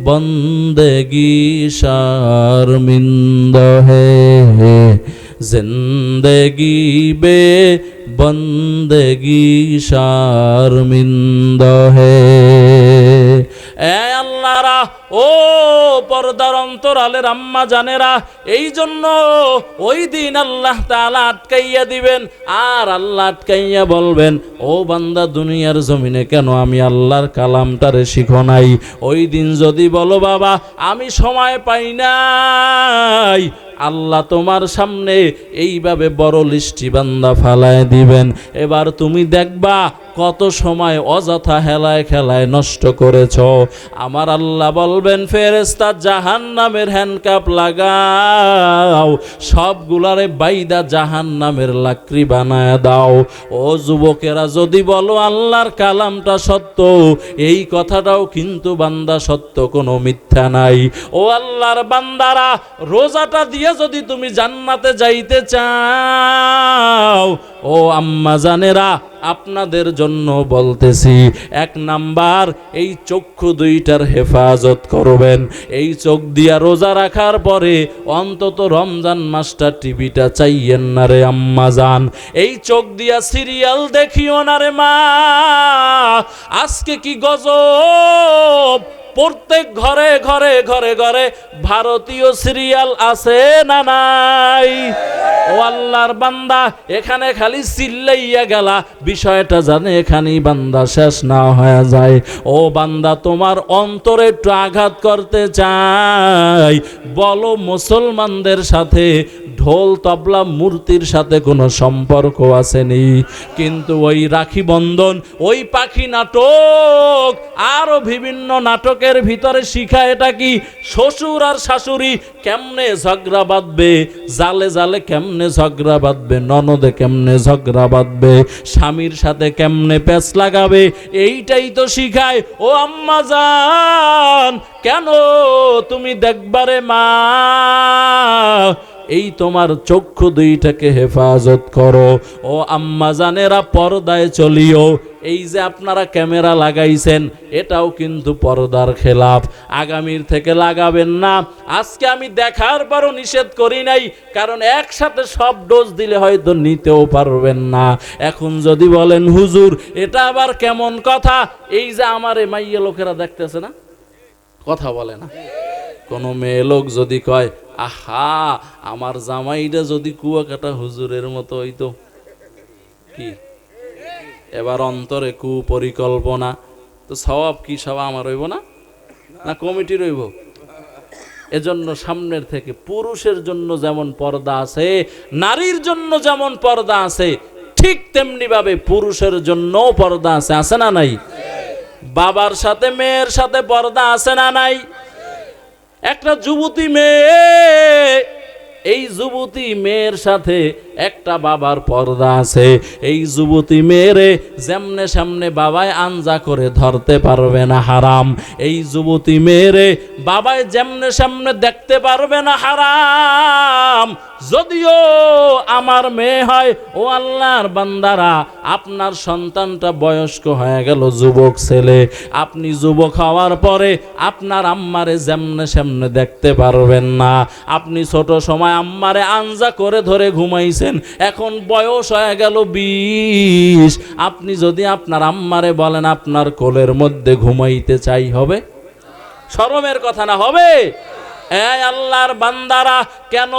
S1: बंदगी शर्मिंद है, जिंदगी बे बंदगी शर्मिंद है। এ আল্লাহরা, ও পর্দার অন্তরালের আম্মা জানেরা, এই জন্য ওই দিন আল্লাহ তাআলা আটকাইয়া দিবেন, আর আল্লাহ আটকাইয়া বলবেন, ও বান্দা দুনিয়ার জমিনে কেন আমি আল্লাহর কালামটারে শিখো নাই? ওই দিন যদি বলো বাবা আমি সময় পাই নাই, আল্লাহ তোমার সামনে এইভাবে বড় লিস্টি বান্দা ফালায় দিবেন। এবার তুমি দেখবা কত সময় অযথা হেলায় খেলায় নষ্ট করেছ। আমার আল্লাহ বলবেন, ফেরেশতা জাহান্নামের হ্যান্ডকাপ লাগাও, সবগুলারে বাইদা জাহান্নামের লাকড়ি বানায় দাও। ও যুবকেরা, যদি বলো আল্লাহর কালামটা সত্য, এই কথাটাও কিন্তু বান্দা সত্য, কোনো মিথ্যা নাই। ও আল্লাহর বান্দারা, রোজাটা দিয়ে যদি তুমি জান্নাতে যাইতে চাও, ও আম্মা জানেরা, আপনাদের জন্য বলতেছি, এক নাম্বার এই চক্ষু দুইটার হেফাজত করবেন। এই চোখ দিয়া রোজা রাখার পরে অন্তত রমজান মাসটা টিভিটা চাইয়েন না রে আম্মা জান। এই চোখ দিয়া সিরিয়াল দেখিও না রে মা। আজকে কি গজব, প্রত্যেক ঘরে ঘরে ঘরে ঘরে ভারতীয় সিরিয়াল আছে না নাই? ও আল্লাহর বান্দা, এখানে খালি চিল্লাইয়া গেলা, বিষয়টা জানে এখানেই বান্দা শেষ না হয়ে যায়। ও বান্দা, তোমার অন্তরে একটু আঘাত করতে চাই, বলো মুসলমানদের সাথে ঢোল তবলা মূর্তির সাথে কোনো সম্পর্ক আসেনি, কিন্তু ওই রাখি বন্ধন, ওই পাখি নাটক, আরো বিভিন্ন নাটকের ভিতরে শিখায় এটা কি শ্বশুর আর শাশুড়ি কেমনে ঝগড়া বাঁধবে, জালে জালে কেমনে ঝগড়া বাঁধবে, ননদে কেমনে ঝগড়া বাঁধবে, স্বামীর সাথে কেমনে পেঁচ লাগাবে, এইটাই তো শিখায়। ও আম্মা জান, কেন তুমি দেখবারে মা? এই তোমার চক্ষু দুইটাকে হেফাজত করো। ও আম্মা জানেরা, পর্দায় চলিও। এই যে আপনারা ক্যামেরা লাগাইছেন, এটাও কিন্তু পর্দার খেলাফ। আগামীর থেকে লাগাবেন না। আজকে আমি দেখার পরও নিষেধ করি নাই, কারণ একসাথে সব ডোজ দিলে হয়তো নিতেও পারবেন না। এখন যদি বলেন হুজুর এটা আবার কেমন কথা, এই যে আমার এ মাইয়া লোকেরা দেখতেছে না, কথা বলে না। কোনো মেয়ে লোক যদি কয়, আহা আমার জামাইটা যদি কুয়াকাটা হুজুরের মতো হইতো, কি এবার অন্তরে কুপরিকল্পনা, তো সওয়াব কি সব আমার হইব না, না কমিটি রইব? এজন্য সামনের থেকে পুরুষের জন্য যেমন পর্দা আছে, নারীর জন্য যেমন পর্দা আছে, ঠিক তেমনি ভাবে পুরুষের জন্য পর্দা আছে। আছে না নাই? বাবার সাথে মেয়ের সাথে পর্দা আছে না নাই? একটা যুবতী মেয়ে, এই যুবতী মেয়ের সাথে একটা বাবার পর্দা আছে। এই যুবতী মেয়েরে যেমনে সামনে বাবায় আঞ্জা করে ধরতে পারবে না, হারাম। এই যুবতী মেয়েরে বাবায় যেমনে সামনে দেখতে পারবে না, হারাম। যদিও আমার মেয়ে হয়, ও আল্লাহর বান্দারা, আপনার সন্তানটা বয়স্ক হয়ে গেল, যুবক ছেলে, আপনি যুবক হওয়ার পরে আপনার আম্মারে যেমনে সেমনে দেখতে পারবেন না। আপনি ছোট সময় আম্মারে আঞ্জা করে ধরে ঘুমাইছেন, এখন বয়স হয়ে গেল 20, আপনি যদি আপনার আম্মারে বলেন আপনার কোলের মধ্যে ঘুমাইতে চাই, হবে? শরমের কথা না? হবে? এই আল্লাহর বান্দারা, কেন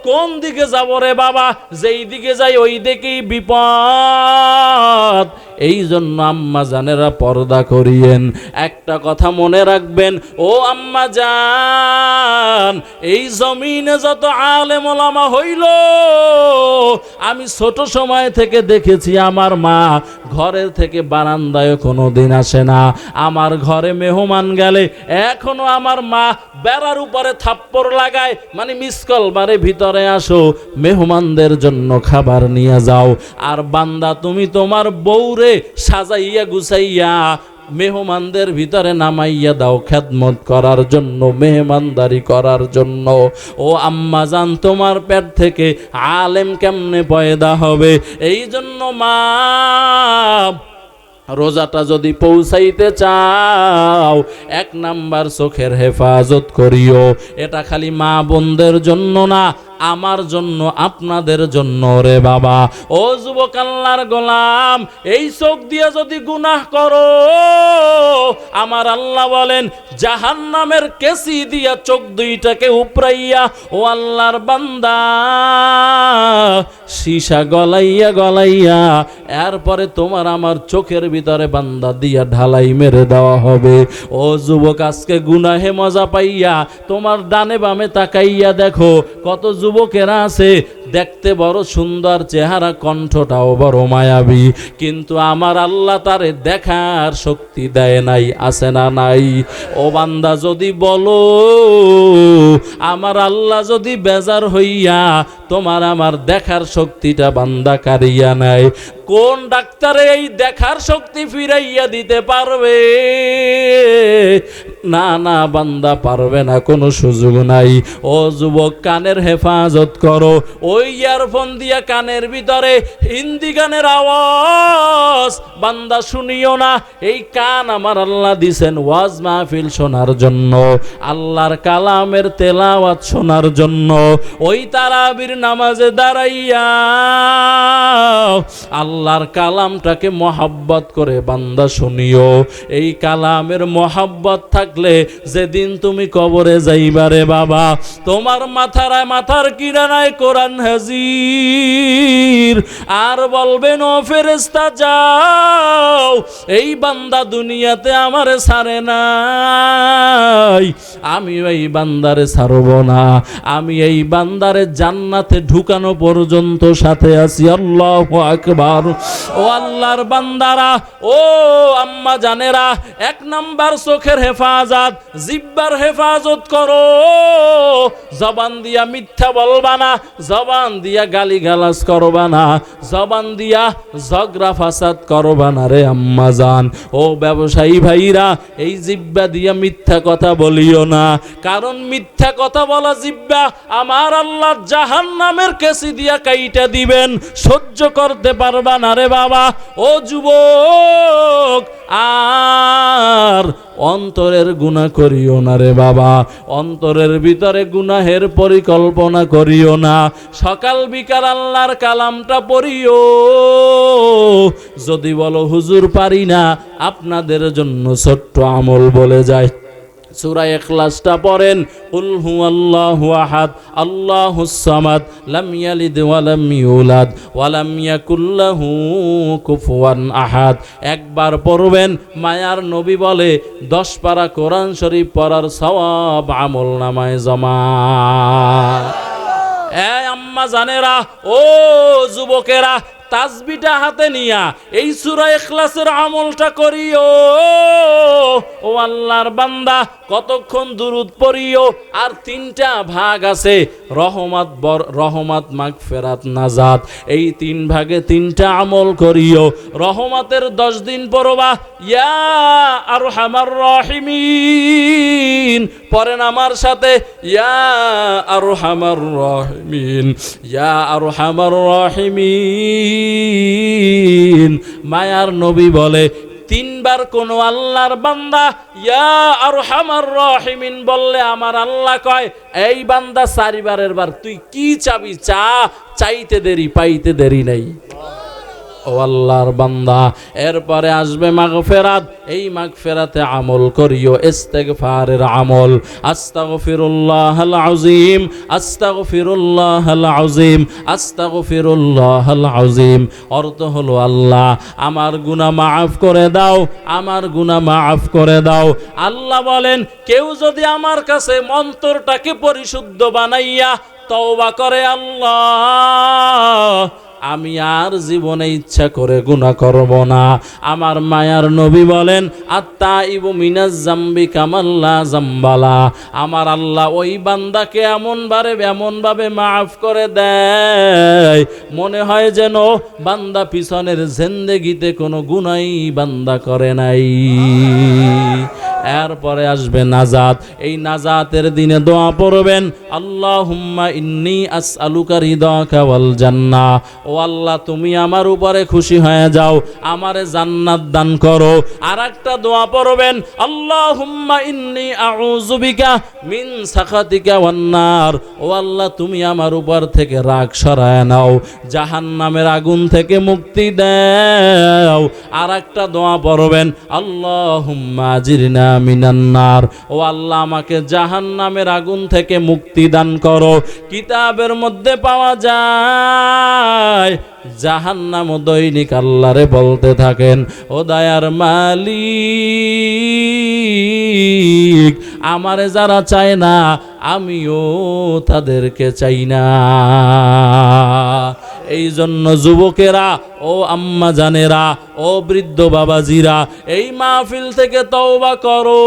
S1: কোন দিকে যাব রে বাবা? যেই দিকে যাই ওই দিকেই বিপদ। এই জন্য আম্মা জানেরা পর্দা করিয়েন। একটা কথা মনে রাখবেন, ও আম্মা জান, এই জমিনে যত আলেম ওলামা হইল, আমি ছোট সময় থেকে দেখেছি আমার মা ঘরের থেকে বারান্দায় কোনোদিন আসে না। আমার ঘরে মেহমান গেলে এখনো আমার মা বেড়ার উপরে থাপ্পড় লাগায়, মানে মিসকল মারে, ভিতরে আসো, মেহমানদের জন্য খাবার নিয়ে যাও। আর বান্দা, তুমি তোমার বউরে সাজাইয়া গুছাইয়া মেহমানদের ভিতরে নামাইয়া দাও খেদমত করার জন্য, মেহমানদারি করার জন্য। ও আম্মা জান, তোমার পেট থেকে আলেম কেমনে পয়দা হবে? এই জন্য মা, রোজাটা যদি পৌঁছাইতে চাও, 1 নাম্বার চোখের হেফাজত করিও। এটা খালি মা বোনদের জন্য না, আমার জন্য, আপনাদের জন্য রে বাবা। ও যুবক আল্লাহর গোলাম, এই চোখ দিয়ে যদি গুনাহ করো, আমার আল্লাহ বলেন জাহান্নামের কেসি দিয়া চোখ দুইটাকে উপরাইয়া, ও আল্লাহর বান্দা, সীসা গলাইয়া গলাইয়া এরপরে তোমার আমার চোখের ভিতরে বান্দা দিয়া ঢালাই মেরে দেওয়া হবে। ও যুবক, আজকে গুনাহে মজা পাইয়া তোমার ডানে বামে তাকাইয়া দেখো, কত যুবকেরা আছে দেখতে বড় সুন্দর চেহারা, কণ্ঠটাও বড় মায়াবী, কিন্তু আমার আল্লাহ তারে দেখার শক্তি দেয় নাই। আছে না নাই? ও বান্দা, যদি বলো আমার আল্লাহ যদি বেজার হইয়া তোমার আমার দেখার শক্তিটা বান্দা কারিয়া নেয়, কোন ডাক্তারে এই দেখার শক্তি ফিরাইয়া দিতে পারবে? না না, বান্দা পারবে না, কোনো সুযোগ নাই। ও যুবক, কানের হেফাজত করো। ওই ইয়ারফোন দিয়া কানের ভিতরে হিন্দি গানের আওয়াজ বান্দা শুনিও না। এই কান আমার আল্লাহ দিছেন ওয়াজ মাহফিল শোনার জন্য, আল্লাহর কালামের তেলাওয়াত শোনার জন্য। ওই তারাবির নামাজে দাঁড়াইয়া আল্লাহর কালামটাকে মহাব্বত করে বান্দা শুনিও। এই কালামের মহাব্বত থাকলে যেদিন তুমি কবরে যাইবারে বাবা, তোমার মাথার কিরানায় কোরআন হাজির, আর বলবেন ও ফেরেশতা যাও, এই বান্দা দুনিয়াতে আমারে ছাড়ে নাই, আমি এই বান্দারে ছাড়ব না, আমি এই বান্দারে জান্নাতে ঢুকানো পর্যন্ত সাথে আছি। আল্লাহু আকবার। ও আল্লাহর বান্দারা, ও আম্মা জানেরা, 1 নাম্বার চোখের হেফাজত, জিহ্বার হেফাজত করো। জবান দিয়া মিথ্যা বলবা না, জবান দিয়া গালিগালাজ করবা না, জবান দিয়া ঝগড়া ফাসাদ করবা না রে আম্মা জান। ও ব্যবসায়ী ভাইরা, এই জিহ্বা দিয়া মিথ্যা কথা বলিও না, কারণ মিথ্যা কথা বলা জিহ্বা আমার আল্লাহ জাহান্নামের কেসি দিয়া কাইটা দিবেন, সহ্য করতে পারবা না রে বাবা। ও যুবক, আর অন্তরের গুনাহ করিও না রে বাবা, অন্তরের ভিতরে গুনাহের পরিকল্পনা করিও না। সকাল বিকাল আল্লাহর কালামটা পড়িও। যদি বলো হুজুর পারি না, আপনাদের জন্য ছোট্ট আমল বলে যায়, সূরা ইখলাসটা পড়েন, কুল হুয়াল্লাহু আহাদ আল্লাহুস সামাদ লাম ইয়ালিদ ওয়া লাম ইউলাদ ওয়া লাম ইয়াকুল লাহু কুফুয়ান আহাদ। একবার পড়বেন, মায়ার নবী বলে 10 পারা কোরআন শরীফ পড়ার সওয়াব আমলনামায় জমা। আম্মা জানেরা, ও যুবকেরা, তাসবিহটা হাতে নিয়া এই সূরা ইখলাসের আমলটা করিও। ও আল্লাহর বান্দা, কতক্ষণ দুরূদ পড়িও। আর তিনটা ভাগ আছে, রহমত, মাগফিরাত, নাজাত। এই তিন ভাগে তিনটা আমল করিও। রহমতের 10 দিন পড়বা, ইয়া আরহামার রাহিমিন পড়েন আমার সাথে, ইয়া আরহামার রাহিমিন, ইয়া আরহামার রাহিমিন। মায়ার নবী বলে, 3 বার কোন আল্লাহর বান্দা ইয়া আরহামার রাহিমিন বললে আমার আল্লাহ কয়, এই বান্দা 4 বারের বার তুই কি চাবি চা, চাইতে দেরি পাইতে দেরি নাই। ও আল্লাহর বান্দা, এরপরে আসবে মাগফিরাত। এই মাগফিরাতে আমল করিও, ইস্তিগফারের আমল। আস্তাগফিরুল্লাহাল আযীম, আস্তাগফিরুল্লাহাল আযীম, আস্তাগফিরুল্লাহাল আযীম। অর্থ হলো, আল্লাহ আমার গুনাহ মাফ করে দাও, আমার গুনাহ মাফ করে দাও। আল্লাহ বলেন, কেউ যদি আমার কাছে অন্তরটাকে পরিশুদ্ধ বানাইয়া তওবা করে, আল্লাহ আমি আর জীবনে ইচ্ছা করে গুনাহ করব না। আমার মায়ার নবী বলেন, আত্তাইবু মিনাজ জামবি কামাল্লা জামবালা। আমার আল্লাহ ওই বান্দাকে এমনভাবে মাফ করে দেয়, মনে হয় যেন বান্দা পিছনের জিন্দেগিতে কোনো গুনাহই বান্দা করে নাই। এরপরে আসবে নাজাত। এই নাজাতের দিনে দোয়া পড়বেন, আল্লাহুম্মা ইন্নী আসআলুকা রিদাকা ওয়াল জান্নাহ। ও আল্লাহ, তুমি আমার উপরে খুশি হয়ে যাও, আমারে জান্নাত দান করো। আর একটা দোয়া পড়বেন, আল্লাহুম্মা ইন্নী আউযু বিকা মিন সাখাতিকা ওয়ান নার। ও আল্লাহ, তুমি আমার উপর থেকে রাগ সরায় নাও, জাহান্নামের আগুন থেকে মুক্তি দাও। আর একটা দোয়া পড়বেন, আল্লাহুম্মা আজিরনা মিনান নার। ও আল্লাহ, আমাকে জাহান্নামের আগুন থেকে মুক্তি দান করো। কিতাবের মধ্যে পাওয়া যায়, জাহান্নাম দৈনিক আল্লাহরে বলতে থাকেন, ও দয়ার মালিক, আমারে যারা চায় না আমিও তাদেরকে চাই না। এই জন্য যুবকেরা, ও আম্মা জানেরা, ও বৃদ্ধ বাবাজিরা, এই মাহফিল থেকে তওবা করো।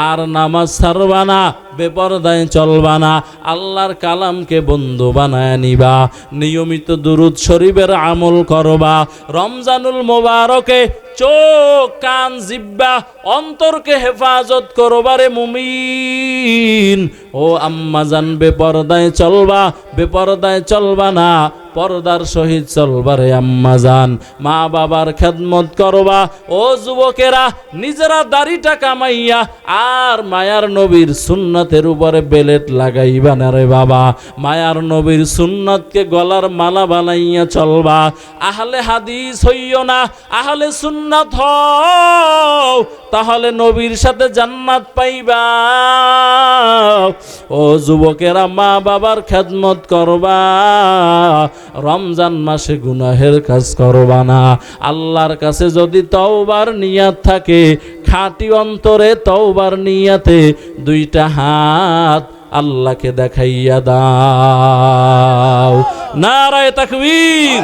S1: আর নামাজ ছাড়বা না, বেপরদায় চলবা না, আল্লাহর কালামকে বন্ধু বানায় নিবা, নিয়মিত দুরূদ শরীফের আমল করবা। রমজানুল মোবারকে চোখ, কান, জিহ্বা, অন্তরকে হেফাজত করবারে মুমিন। ও আম্মা জান, বেপরদায় চলবা না, পর্দার সহিত চলবারে আম্মা জান। মা বাবার খেদমত করবা। ও যুবকেরা, নিজেরা দাড়িটা কামাইয়া আর মায়ার নবীর সুন্নতের উপরে বেলেট লাগাইবা না রে বাবা। মায়ার নবীর সুন্নতকে গলার মালা বানাইয়া চলবা। আহলে হাদিস হইও না, আহলে সুন্নাত হও, তাহলে নবীর সাথে জান্নাত পাইবা। ও যুবকেরা, মা বাবার খেদমত করবা। রমজান মাসে গুনাহের কাজ করবা না। আল্লাহর কাছে যদি তওবার নিয়াত থাকে, খাঁটি অন্তরে তওবার নিয়াতে 2টা হাত আল্লাহকে দেখাইয়া দাও। নারায়ে তাকবীর।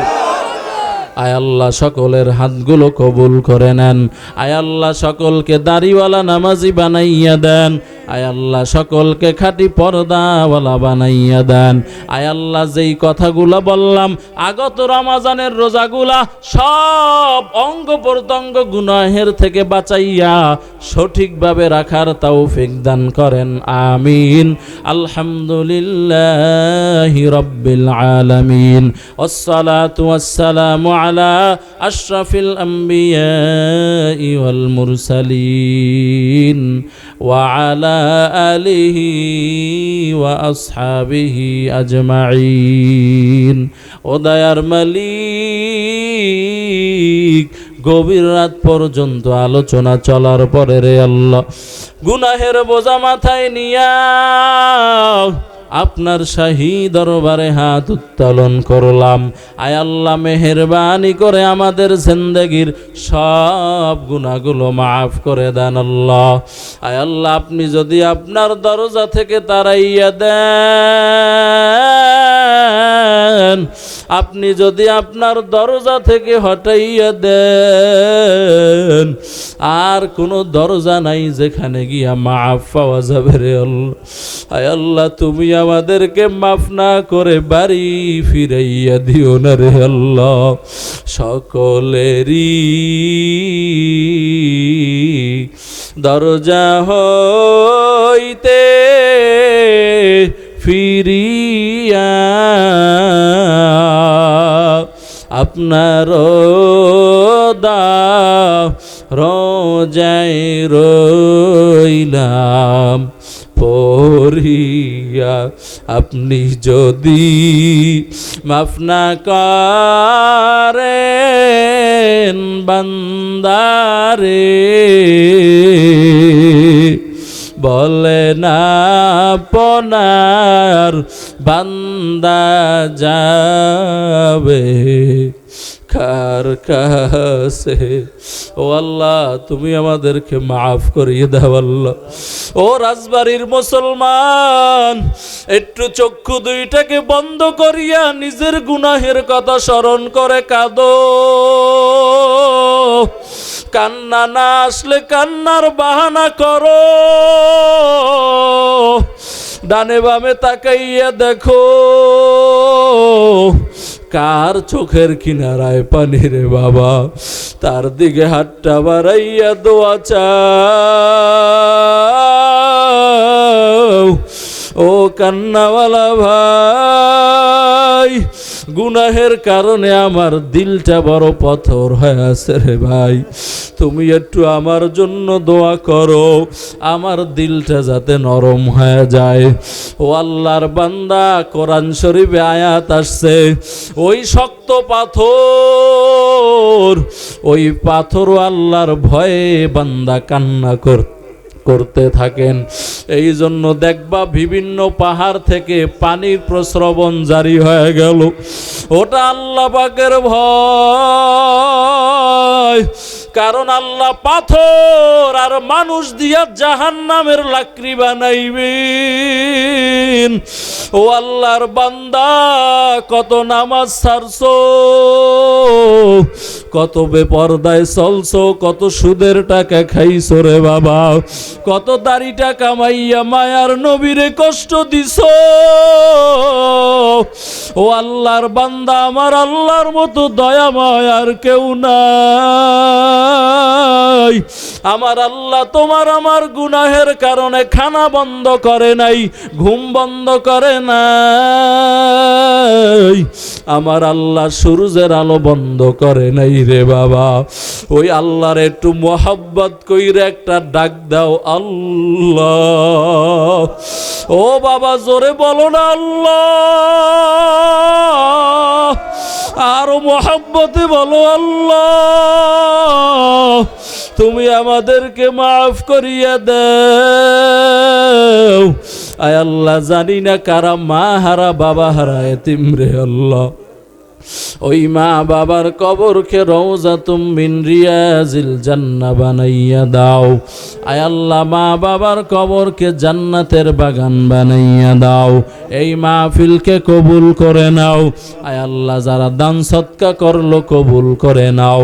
S1: আয় আল্লাহ, সকলের হাতগুলো কবুল করে নেন। আয় আল্লাহ, সকলকে দাড়িওয়ালা নামাজি বানাইয়া দেন। আয় আল্লাহ, সকলকে খাঁটি পর্দাওয়ালা বানাইয়া দেন। আয় আল্লাহ, যেই কথাগুলা বললাম, আগত রমজানের রোজাগুলা সব অঙ্গ প্রত্যঙ্গ গুনাহের থেকে বাঁচাইয়া সঠিকভাবে রাখার তৌফিক দান করেন, আমিন। আলহামদুলিল্লাহি রাব্বিল আলামিন। ওয়াসসালাতু ওয়াসসালামু আলা আশরাফিল আমবিয়াই ওয়াল মুরসালিন ওয়া আলা আলিহি ওয়া আসহাবিহি আজমাইন। ও দয়ার মালিক, গভীর রাত পর্যন্ত আলোচনা চলার পরে রে আল্লাহ, গুনাহের বোঝা মাথায় নিয়া আপনার শাহী দরবারে হাত উত্তোলন করলাম। আয় আল্লাহ, মেহেরবানি করে আমাদের জিন্দেগির সব গুনাহগুলো মাফ করে দেন আল্লাহ। আয় আল্লাহ, আপনি যদি আপনার দরজা থেকে তাড়াইয়া দেন, দেন, আপনি যদি আপনার দরজা থেকে হটাইয়া দেন, আর কোনো দরজা নাই যেখানে গিয়া মাফ পাওয়া যাবে রে আল্লাহ। আয় আল্লাহ, তুমি আমাদেরকে মাফ না করে বাড়ি ফিরাইয়া দিও না রে আল্লাহ। সকলেরই দরজা হইতে ফিরিয়া আপনার রোজায় রইলাম পড়িয়া। আপনি যদি মাফ না করেন বান্দারে, বলে না আপনার বান্দা যাবে কার কাছে? ও আল্লাহ, তুমি আমাদেরকে মাফ করিয়ে দাও আল্লাহ। ও রাজবাড়ির মুসলমান, একটু চক্ষু দুইটাকে বন্ধ করিয়া নিজের গুনাহের কথা স্মরণ করে কাঁদো। কান্না না আসলে কান্নার বাহানা করো। ডানে বামে তাকাইয়া দেখো কার চোখের কিনারায় পানি রে বাবা, তার দিকে হাতটা বাড়াইয়া দোয়া চাও। ও কান্নাওয়ালা ভাই, গুনাহের কারণে আমার দিলটা বড় পাথর হয়ে আছে রে ভাই, তুমি একটু আমার জন্য দোয়া করো, আমার দিলটা যাতে নরম হয়ে যায়। ও আল্লাহর বান্দা, কোরআন শরীফে আয়াত আসছে, ওই শক্ত পাথর, ওই পাথর আল্লাহর ভয়ে বান্দা কান্না করতে থাকেন। এই জন্য দেখবা বিভিন্ন পাহাড় থেকে পানির প্রস্রবণ জারি হয়ে গেল, ওটা আল্লাহ পাকের ভয়। কারণ আল্লাহ পাথর আর মানুষ দিয়া জাহান্নামের লাকড়ি বানাইবেন। ও আল্লাহর বান্দা, কত নামাজ ছাড়ছো, কত বেপরদায় চলছো, কত সুদের টাকা খাইছো রে বাবা, কত দাড়িটা কামাইয়া মায়ার নবীরে কষ্ট দিছো। ও আল্লাহর বান্দা, আমার আল্লাহর মতো দয়াময় আর কেউ নাই। আমার আল্লাহ তোমার আমার গুনাহের কারণে খানা বন্ধ করে নাই, ঘুম বন্ধ করে নাই। আমার আল্লাহ সূর্যের আলো বন্ধ করে নাই রে বাবা। ওই আল্লাহর একটু মোহাব্বত কইরে একটা ডাক দাও, আল্লাহ। ও বাবা, জোরে বলো না আল্লাহ, আরো মোহাব্বতে বলো আল্লাহ। তুমি আমাদেরকে মাফ করিয়া দাও। আয় আল্লাহ, জানি না কারা মা হারা বাবা হারা এতিম রে আল্লাহ। ওই মা বাবার কবরকে রওজাতুম মিন রিয়াজিল জান্নাহ বানাইয়া দাও। আয় আল্লাহ, মা বাবার কবরকে জান্নাতের বাগান বানাইয়া দাও। এই মাহফিলকে কবুল করে নাও। আয় আল্লাহ, যারা দান সদকা করলো কবুল করে নাও।